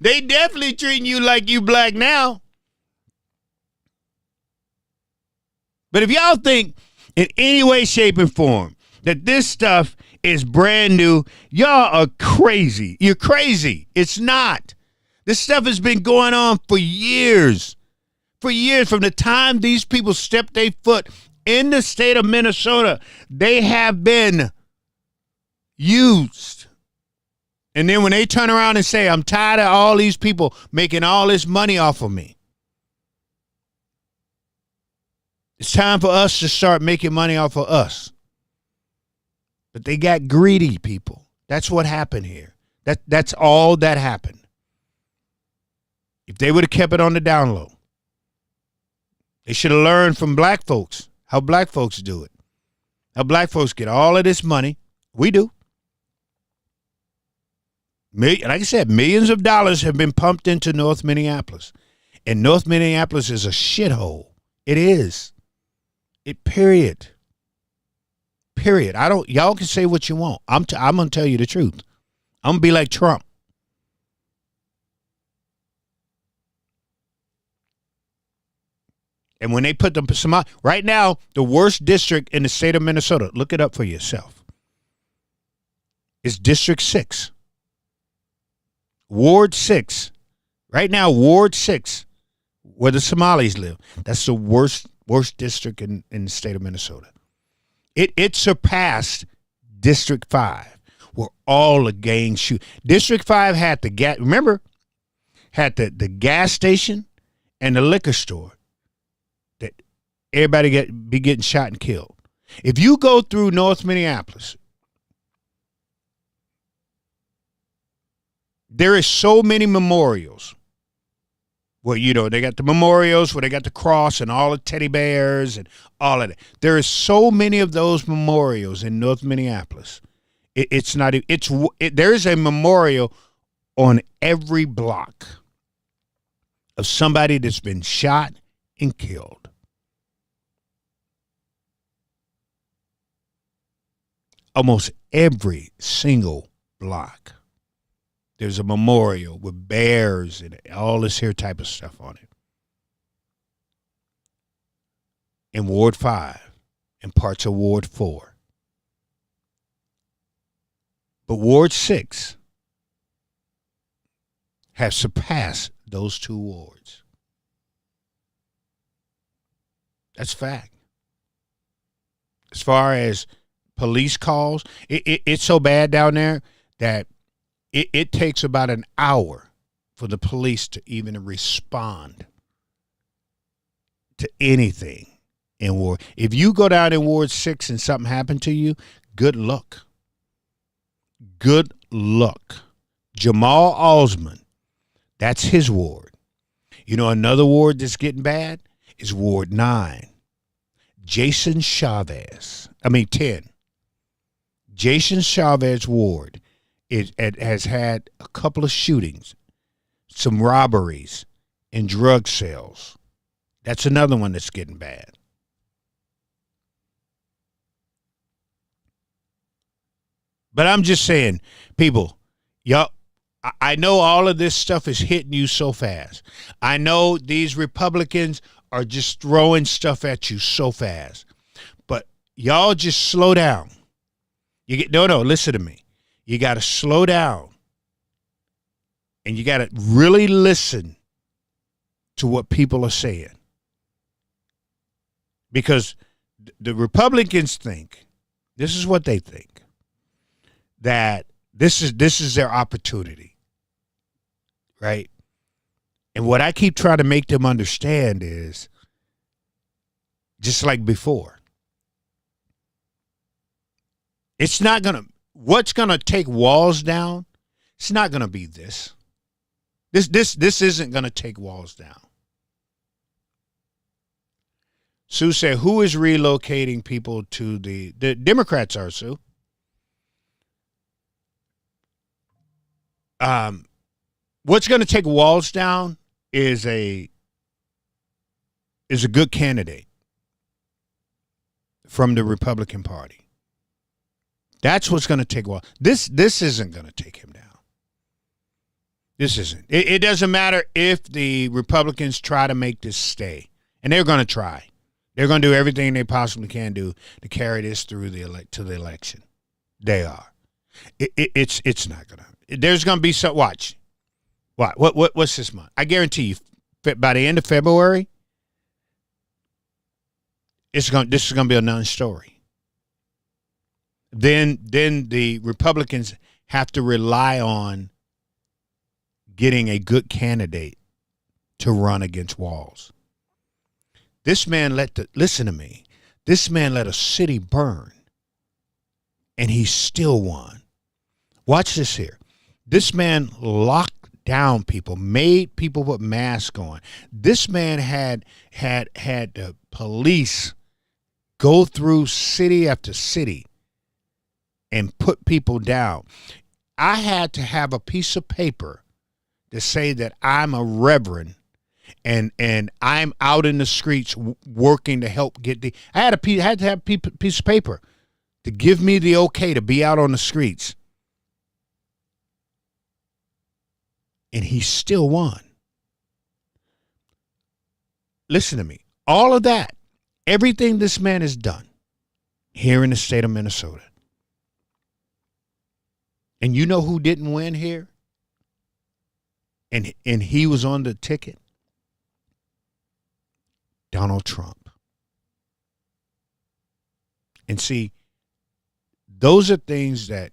A: They definitely treating you like you black now. But if y'all think in any way, shape, and form that this stuff is brand new, y'all are crazy. You're crazy. It's not. This stuff has been going on for years. For years, from the time these people stepped their foot in the state of Minnesota, they have been used. And then when they turn around and say, I'm tired of all these people making all this money off of me, it's time for us to start making money off of us. But they got greedy people. That's what happened here. That's all that happened. If they would have kept it on the down low, they should have learned from black folks how black folks do it. How black folks get all of this money. We do. Like I said, millions of dollars have been pumped into North Minneapolis. And North Minneapolis is a shithole. It is. Period. Y'all can say what you want. I'm going to tell you the truth. I'm going to be like Trump. And when they put the Somali, right now, the worst district in the state of Minnesota, look it up for yourself, is District 6. Ward 6. Right now, Ward 6, where the Somalis live, that's the worst district in the state of Minnesota. It surpassed District 5, where all the gangs shoot. District 5 had the the gas station and the liquor store that everybody be getting shot and killed. If you go through North Minneapolis, there is so many memorials. Well, they got the memorials where they got the cross and all the teddy bears and all of that. There is so many of those memorials in North Minneapolis. There is a memorial on every block of somebody that's been shot and killed. Almost every single block. There's a memorial with bears and all this here type of stuff on it. In Ward 5 and parts of Ward 4. But Ward 6 has surpassed those two wards. That's fact. As far as police calls, it's so bad down there that it takes about an hour for the police to even respond to anything in Ward. If you go down in Ward 6 and something happened to you, good luck. Good luck. Jamal Alsman, that's his ward. Another ward that's getting bad is Ward 9. Jason Chavez. 10. Jason Chavez ward. It has had a couple of shootings, some robberies, and drug sales. That's another one that's getting bad. But I'm just saying, people, y'all, I know all of this stuff is hitting you so fast. I know these Republicans are just throwing stuff at you so fast. But y'all just slow down. Listen to me. You got to slow down, and you got to really listen to what people are saying. Because the Republicans think, this is what they think, that this is their opportunity, right? And what I keep trying to make them understand is, just like before, what's going to take walls down? It's not going to be this. This isn't going to take walls down. Sue said, who is relocating people to the Democrats are, Sue. What's going to take walls down is a good candidate from the Republican Party. That's what's going to take a while. This isn't going to take him down. This isn't. It doesn't matter if the Republicans try to make this stay, and they're going to try. They're going to do everything they possibly can do to carry this through to the election. They are. It's not going to. There's going to be some. Watch. What's this month? I guarantee you, by the end of February, this is going to be a non-story. Then the Republicans have to rely on getting a good candidate to run against Walz. This man listen to me. This man let a city burn, and he still won. Watch this here. This man locked down people, made people put masks on. This man had the police go through city after city and put people down. I had to have a piece of paper to say that I'm a reverend and I'm out in the streets working to help get I had to have a piece of paper to give me the okay to be out on the streets. And he still won. Listen to me. All of that, everything this man has done here in the state of Minnesota. And you know who didn't win here? And he was on the ticket? Donald Trump. And see, those are things that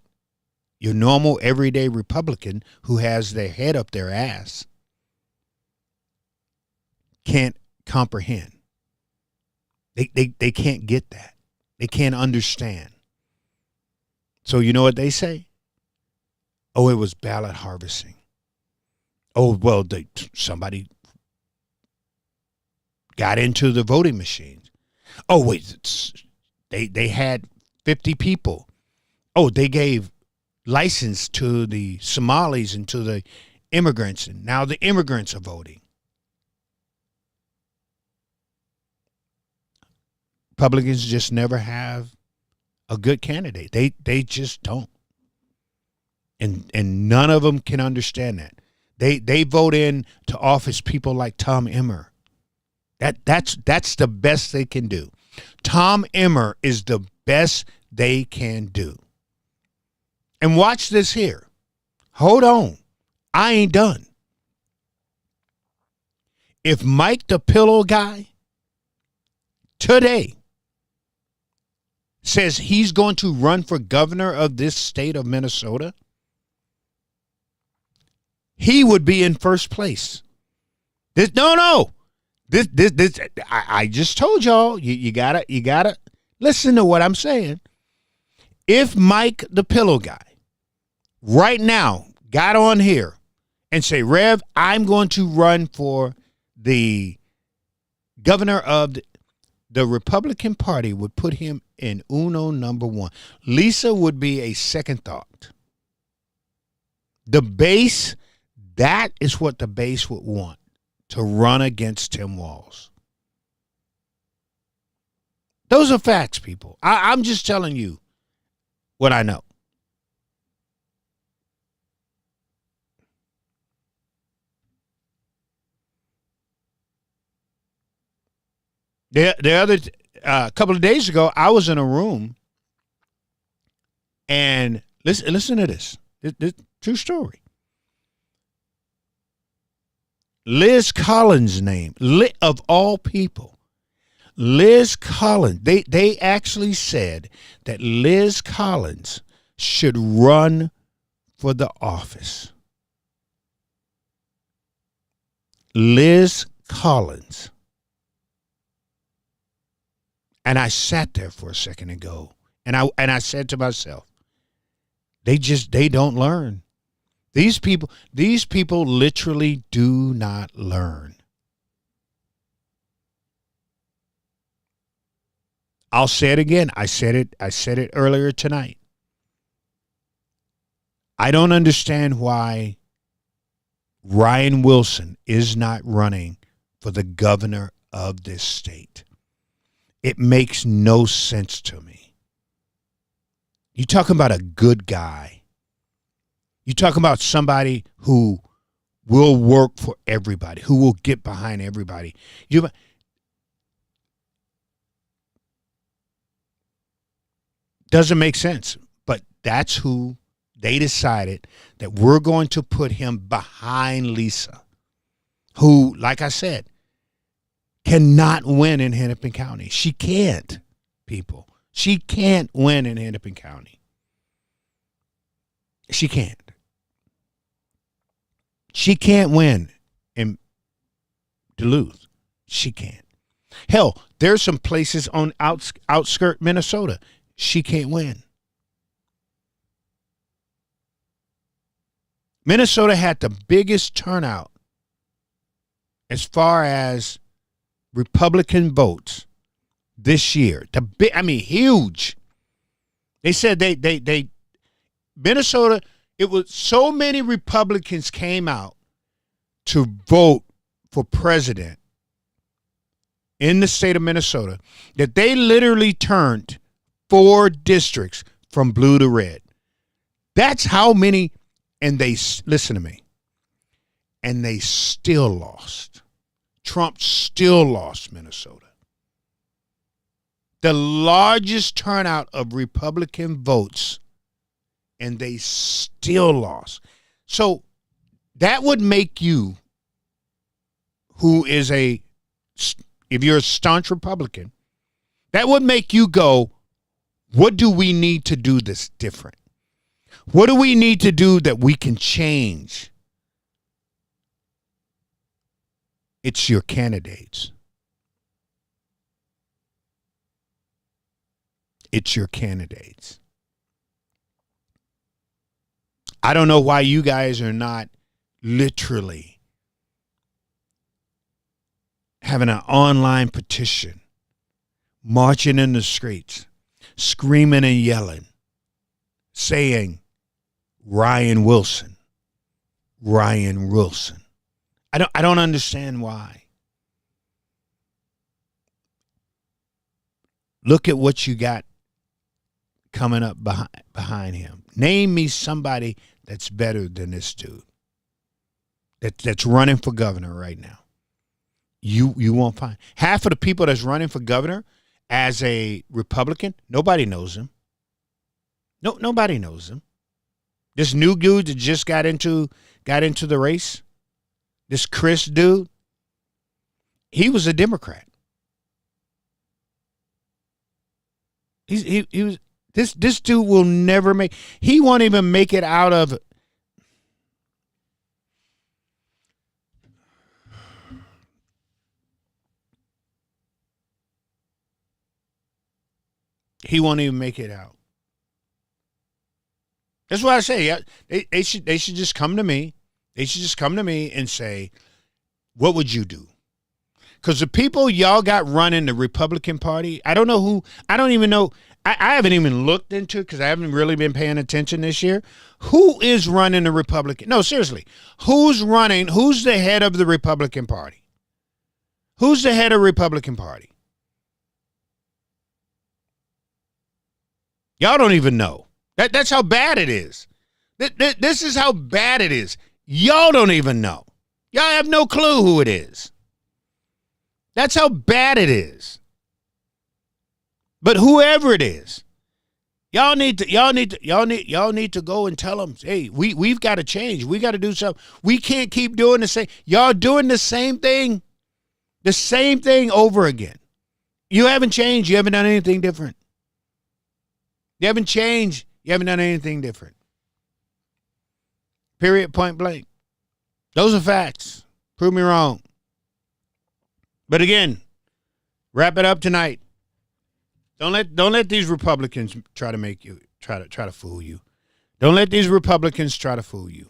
A: your normal everyday Republican who has their head up their ass can't comprehend. They can't get that. They can't understand. So you know what they say? Oh, it was ballot harvesting. Oh, well, somebody got into the voting machines. Oh, wait, they had 50 people. Oh, they gave license to the Somalis and to the immigrants, and now the immigrants are voting. Republicans just never have a good candidate. They just don't. And none of them can understand that. They vote in to office people like Tom Emmer. That's the best they can do. Tom Emmer is the best they can do. And watch this here. Hold on. I ain't done. If Mike the Pillow Guy today says he's going to run for governor of this state of Minnesota, he would be in first place. I just told y'all, you gotta listen to what I'm saying. If Mike the Pillow Guy right now got on here and say, Rev, I'm going to run for the governor of the Republican Party, would put him in number one. Lisa would be a second thought. The base, that is what the base would want, to run against Tim Walz. Those are facts, people. I'm just telling you what I know. The other couple of days ago, I was in a room, and listen to this. This true story. Liz Collins' name, of all people, Liz Collins. They actually said that Liz Collins should run for the office. Liz Collins. And I sat there for a second ago, and I said to myself, they don't learn. These people literally do not learn. I'll say it again. I said it earlier tonight. I don't understand why Ryan Wilson is not running for the governor of this state. It makes no sense to me. You're talking about a good guy. You're talking about somebody who will work for everybody, who will get behind everybody. Doesn't make sense, but that's who they decided that we're going to put him behind Lisa, who, like I said, cannot win in Hennepin County. She can't, people. She can't win in Hennepin County. She can't. She can't win in Duluth. She can't. Hell, there's some places on outskirt Minnesota. She can't win. Minnesota had the biggest turnout as far as Republican votes this year. Huge. They said they Minnesota, it was so many Republicans came out to vote for president in the state of Minnesota that they literally turned 4 districts from blue to red. That's how many, and they, listen to me, and they still lost. Trump still lost Minnesota. The largest turnout of Republican votes, and they still lost. So that would make you, who is if you're a staunch Republican, that would make you go, what do we need to do that's different? What do we need to do that we can change? It's your candidates. It's your candidates. I don't know why you guys are not literally having an online petition, marching in the streets, screaming and yelling, saying, Ryan Wilson, Ryan Wilson. I don't understand why. Look at what you got coming up behind him. Name me somebody that's better than this dude that's running for governor right now. You won't find. Half of the people that's running for governor as a Republican, nobody knows him. No, nobody knows him. This new dude that just got into the race, this Chris dude, he was a Democrat. He was this dude will never make. He won't even make it out of. He won't even make it out. That's why I say they should just come to me. They should just come to me and say, what would you do? Because the people y'all got running the Republican Party, I don't know who. I don't even know. I haven't even looked into it because I haven't really been paying attention this year. Who is running the Republican? No, seriously. Who's running? Who's the head of the Republican Party? Who's the head of the Republican Party? Y'all don't even know. That's how bad it is. This is how bad it is. Y'all don't even know. Y'all have no clue who it is. That's how bad it is. But whoever it is, y'all need to go and tell them, hey, we've got to change. We got to do something. We can't keep doing the same. Y'all doing the same thing over again. You haven't changed. You haven't done anything different. You haven't changed. You haven't done anything different. Period, point blank. Those are facts. Prove me wrong. But again, wrap it up tonight. Don't let these Republicans try to fool you. Don't let these Republicans try to fool you.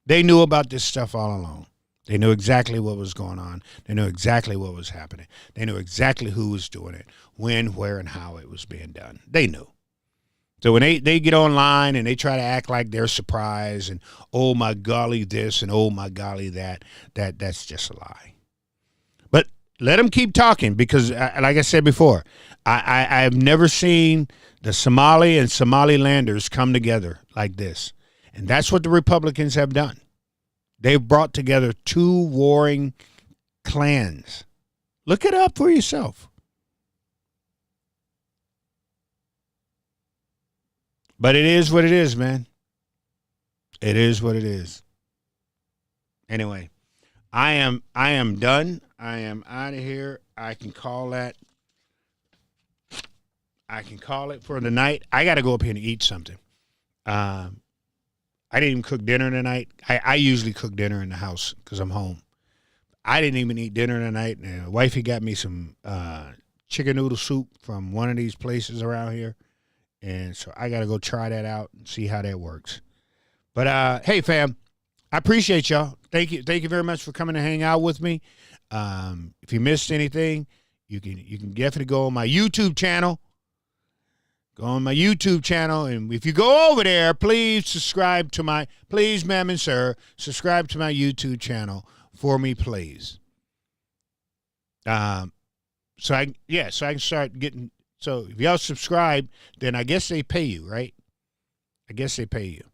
A: They knew about this stuff all along. They knew exactly what was going on. They knew exactly what was happening. They knew exactly who was doing it, when, where, and how it was being done. They knew. So when they get online and they try to act like they're surprised and, oh, my golly, this and, oh, my golly, that's just a lie. But let them keep talking because, like I said before, I've never seen the Somali and Somalilanders come together like this. And that's what the Republicans have done. They've brought together two warring clans. Look it up for yourself. But it is what it is, man. It is what it is. Anyway, I am done. I am out of here. I can call it for the night. I got to go up here and eat something. I didn't even cook dinner tonight. I usually cook dinner in the house because I'm home. I didn't even eat dinner tonight. Wifey got me some chicken noodle soup from one of these places around here. And so I got to go try that out and see how that works. But, hey, fam, I appreciate y'all. Thank you. Thank you very much for coming to hang out with me. If you missed anything, you can definitely go on my YouTube channel. Go on my YouTube channel. And if you go over there, please subscribe to please, ma'am and sir, subscribe to my YouTube channel for me, please. So I can start getting. So if y'all subscribe, then I guess they pay you, right? I guess they pay you.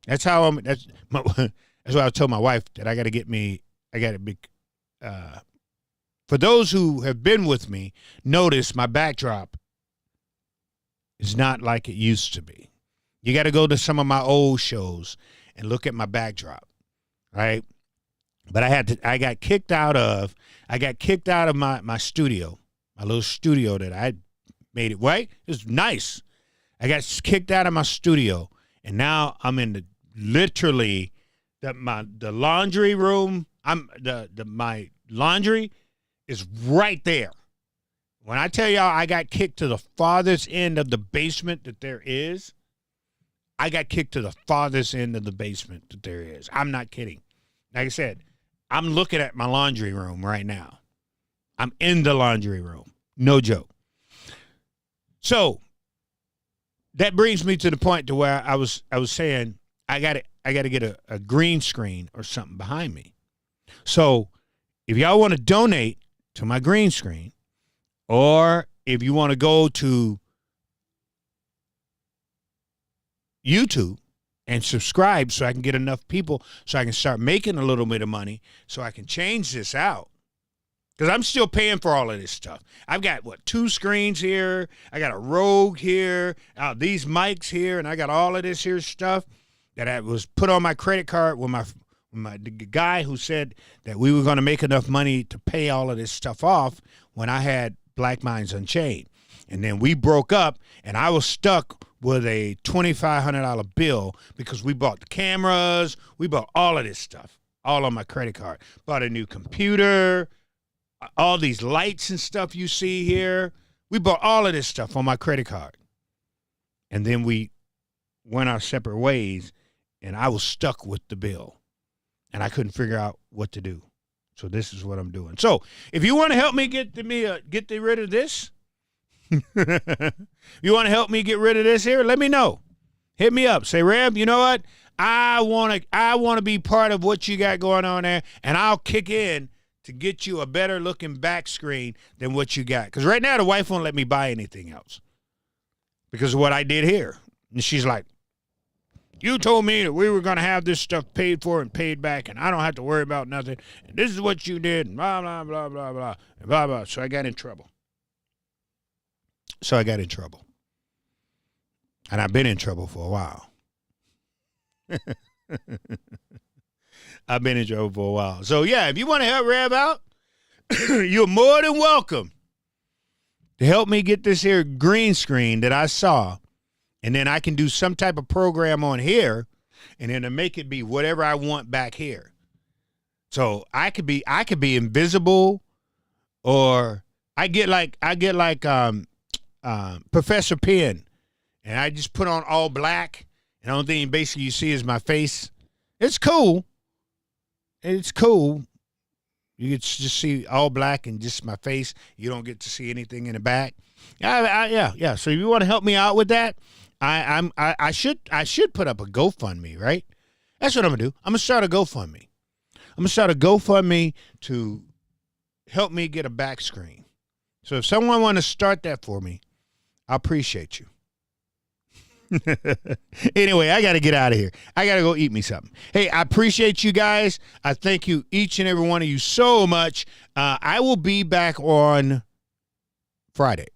A: That's how that's what I told my wife that I got to be for those who have been with me, notice my backdrop is not like it used to be. You got to go to some of my old shows and look at my backdrop, right? But I got kicked out of my studio, my little studio that I made it, right? It was nice. I got kicked out of my studio, and now I'm in literally the laundry room. My laundry is right there. When I tell y'all I got kicked to the farthest end of the basement that there is, I got kicked to the farthest end of the basement that there is. I'm not kidding. Like I said, I'm looking at my laundry room right now. I'm in the laundry room. No joke. So that brings me to the point to where I was saying I got to get a green screen or something behind me. So if y'all want to donate to my green screen, or if you want to go to YouTube and subscribe so I can get enough people so I can start making a little bit of money so I can change this out. Because I'm still paying for all of this stuff. I've got, 2 screens here. I got a Rogue here. These mics here. And I got all of this here stuff that I was put on my credit card with the guy who said that we were going to make enough money to pay all of this stuff off when I had Black Minds Unchained. And then we broke up, and I was stuck with a $2,500 bill because we bought the cameras. We bought all of this stuff, all on my credit card. Bought a new computer, all these lights and stuff you see here. We bought all of this stuff on my credit card. And then we went our separate ways, and I was stuck with the bill. And I couldn't figure out what to do. So this is what I'm doing. So if you want to help me get rid of this, you want to help me get rid of this here, let me know. Hit me up. Say, Rev, you know what? I want to be part of what you got going on there, and I'll kick in to get you a better looking back screen than what you got. Because right now the wife won't let me buy anything else because of what I did here. And she's like, you told me that we were going to have this stuff paid for and paid back, and I don't have to worry about nothing. And this is what you did, and blah, blah, blah, blah, blah, and blah, blah. So I got in trouble. And I've been in trouble for a while. I've been in trouble for a while. So, yeah, if you want to help Rev out, you're more than welcome to help me get this here green screen that I saw. And then I can do some type of program on here, and then to make it be whatever I want back here. So I could be invisible, or I get like Professor Penn, and I just put on all black, and the only thing basically you see is my face. It's cool. It's cool. You get to just see all black and just my face. You don't get to see anything in the back. Yeah. So if you want to help me out with that, I should put up a GoFundMe, right? That's what I'm gonna do. I'm gonna start a GoFundMe. To help me get a back screen. So if someone want to start that for me, I appreciate you. Anyway, I got to get out of here. I got to go eat me something. Hey, I appreciate you guys. I thank you, each and every one of you, so much. I will be back on Friday.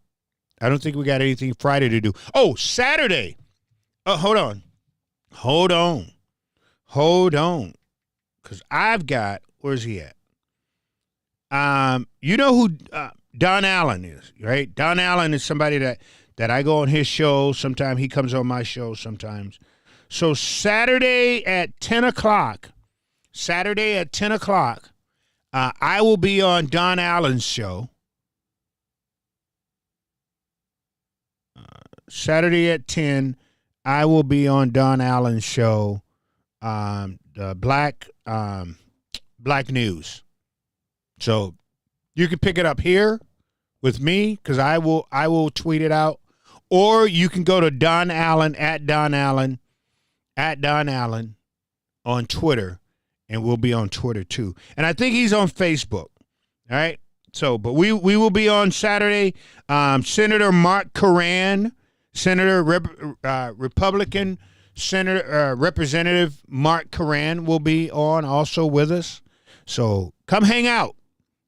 A: I don't think we got anything Friday to do. Oh, Saturday. Hold on. Because I've got, where's he at? You know who Don Allen is, right? Don Allen is somebody that I go on his show. Sometimes he comes on my show sometimes. So Saturday at 10 o'clock, I will be on Don Allen's show. Saturday at 10, I will be on Don Allen's show, the Black News. So you can pick it up here with me because I will tweet it out, or you can go to Don Allen at Don Allen on Twitter, and we'll be on Twitter too. And I think he's on Facebook. All right. So, but we will be on Saturday. Senator Mark Coran, Republican Senator Representative Mark Coran will be on also with us. So come hang out.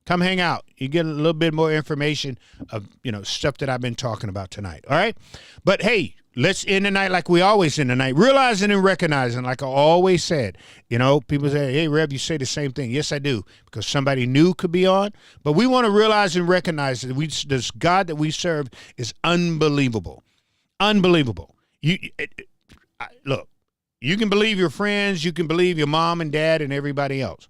A: Come hang out. You get a little bit more information of, stuff that I've been talking about tonight. All right. But hey, let's end the night like we always end the night, realizing and recognizing, like I always said. People say, hey, Rev, you say the same thing. Yes, I do, because somebody new could be on. But we want to realize and recognize that this God that we serve is unbelievable. Unbelievable. Look, you can believe your friends. You can believe your mom and dad and everybody else.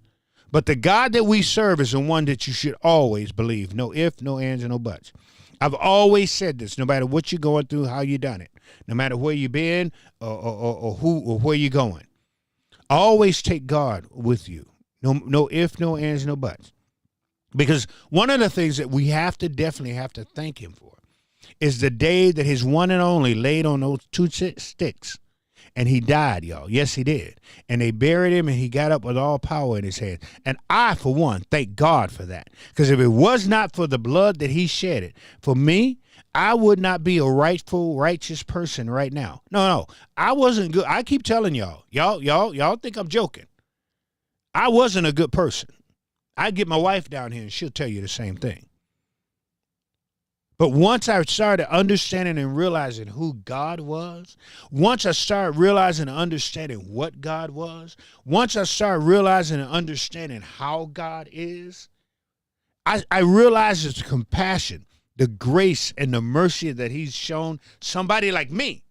A: But the God that we serve is the one that you should always believe. No ifs, no ands, and no buts. I've always said this, no matter what you're going through, how you done it, no matter where you've been or who or where you're going. Always take God with you. No ifs, no ands, no buts. Because one of the things that we definitely have to thank him for is the day that his one and only laid on those two sticks. And he died, y'all. Yes, he did. And they buried him, and he got up with all power in his hand. And I, for one, thank God for that. Because if it was not for the blood that he shedded, for me, I would not be a righteous person right now. No, I wasn't good. I keep telling y'all think I'm joking. I wasn't a good person. I get my wife down here, and she'll tell you the same thing. But once I started understanding and realizing who God was, once I started realizing and understanding what God was, once I started realizing and understanding how God is, I realized his compassion, the grace and the mercy that he's shown somebody like me.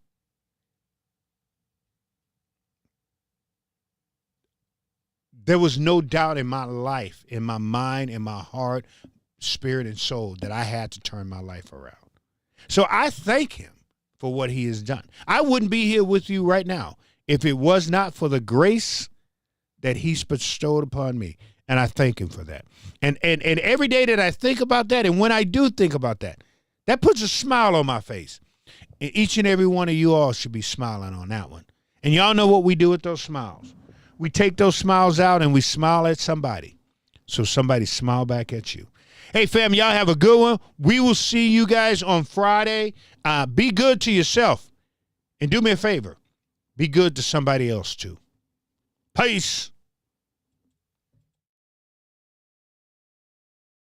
A: There was no doubt in my life, in my mind, in my heart, spirit and soul that I had to turn my life around. So I thank him for what he has done. I wouldn't be here with you right now if it was not for the grace that he's bestowed upon me. And I thank him for that. And every day that I think about that, and when I do think about that, that puts a smile on my face. And each and every one of you all should be smiling on that one. And y'all know what we do with those smiles. We take those smiles out and we smile at somebody. So somebody smile back at you. Hey, fam, y'all have a good one. We will see you guys on Friday. Be good to yourself. And do me a favor. Be good to somebody else, too. Peace.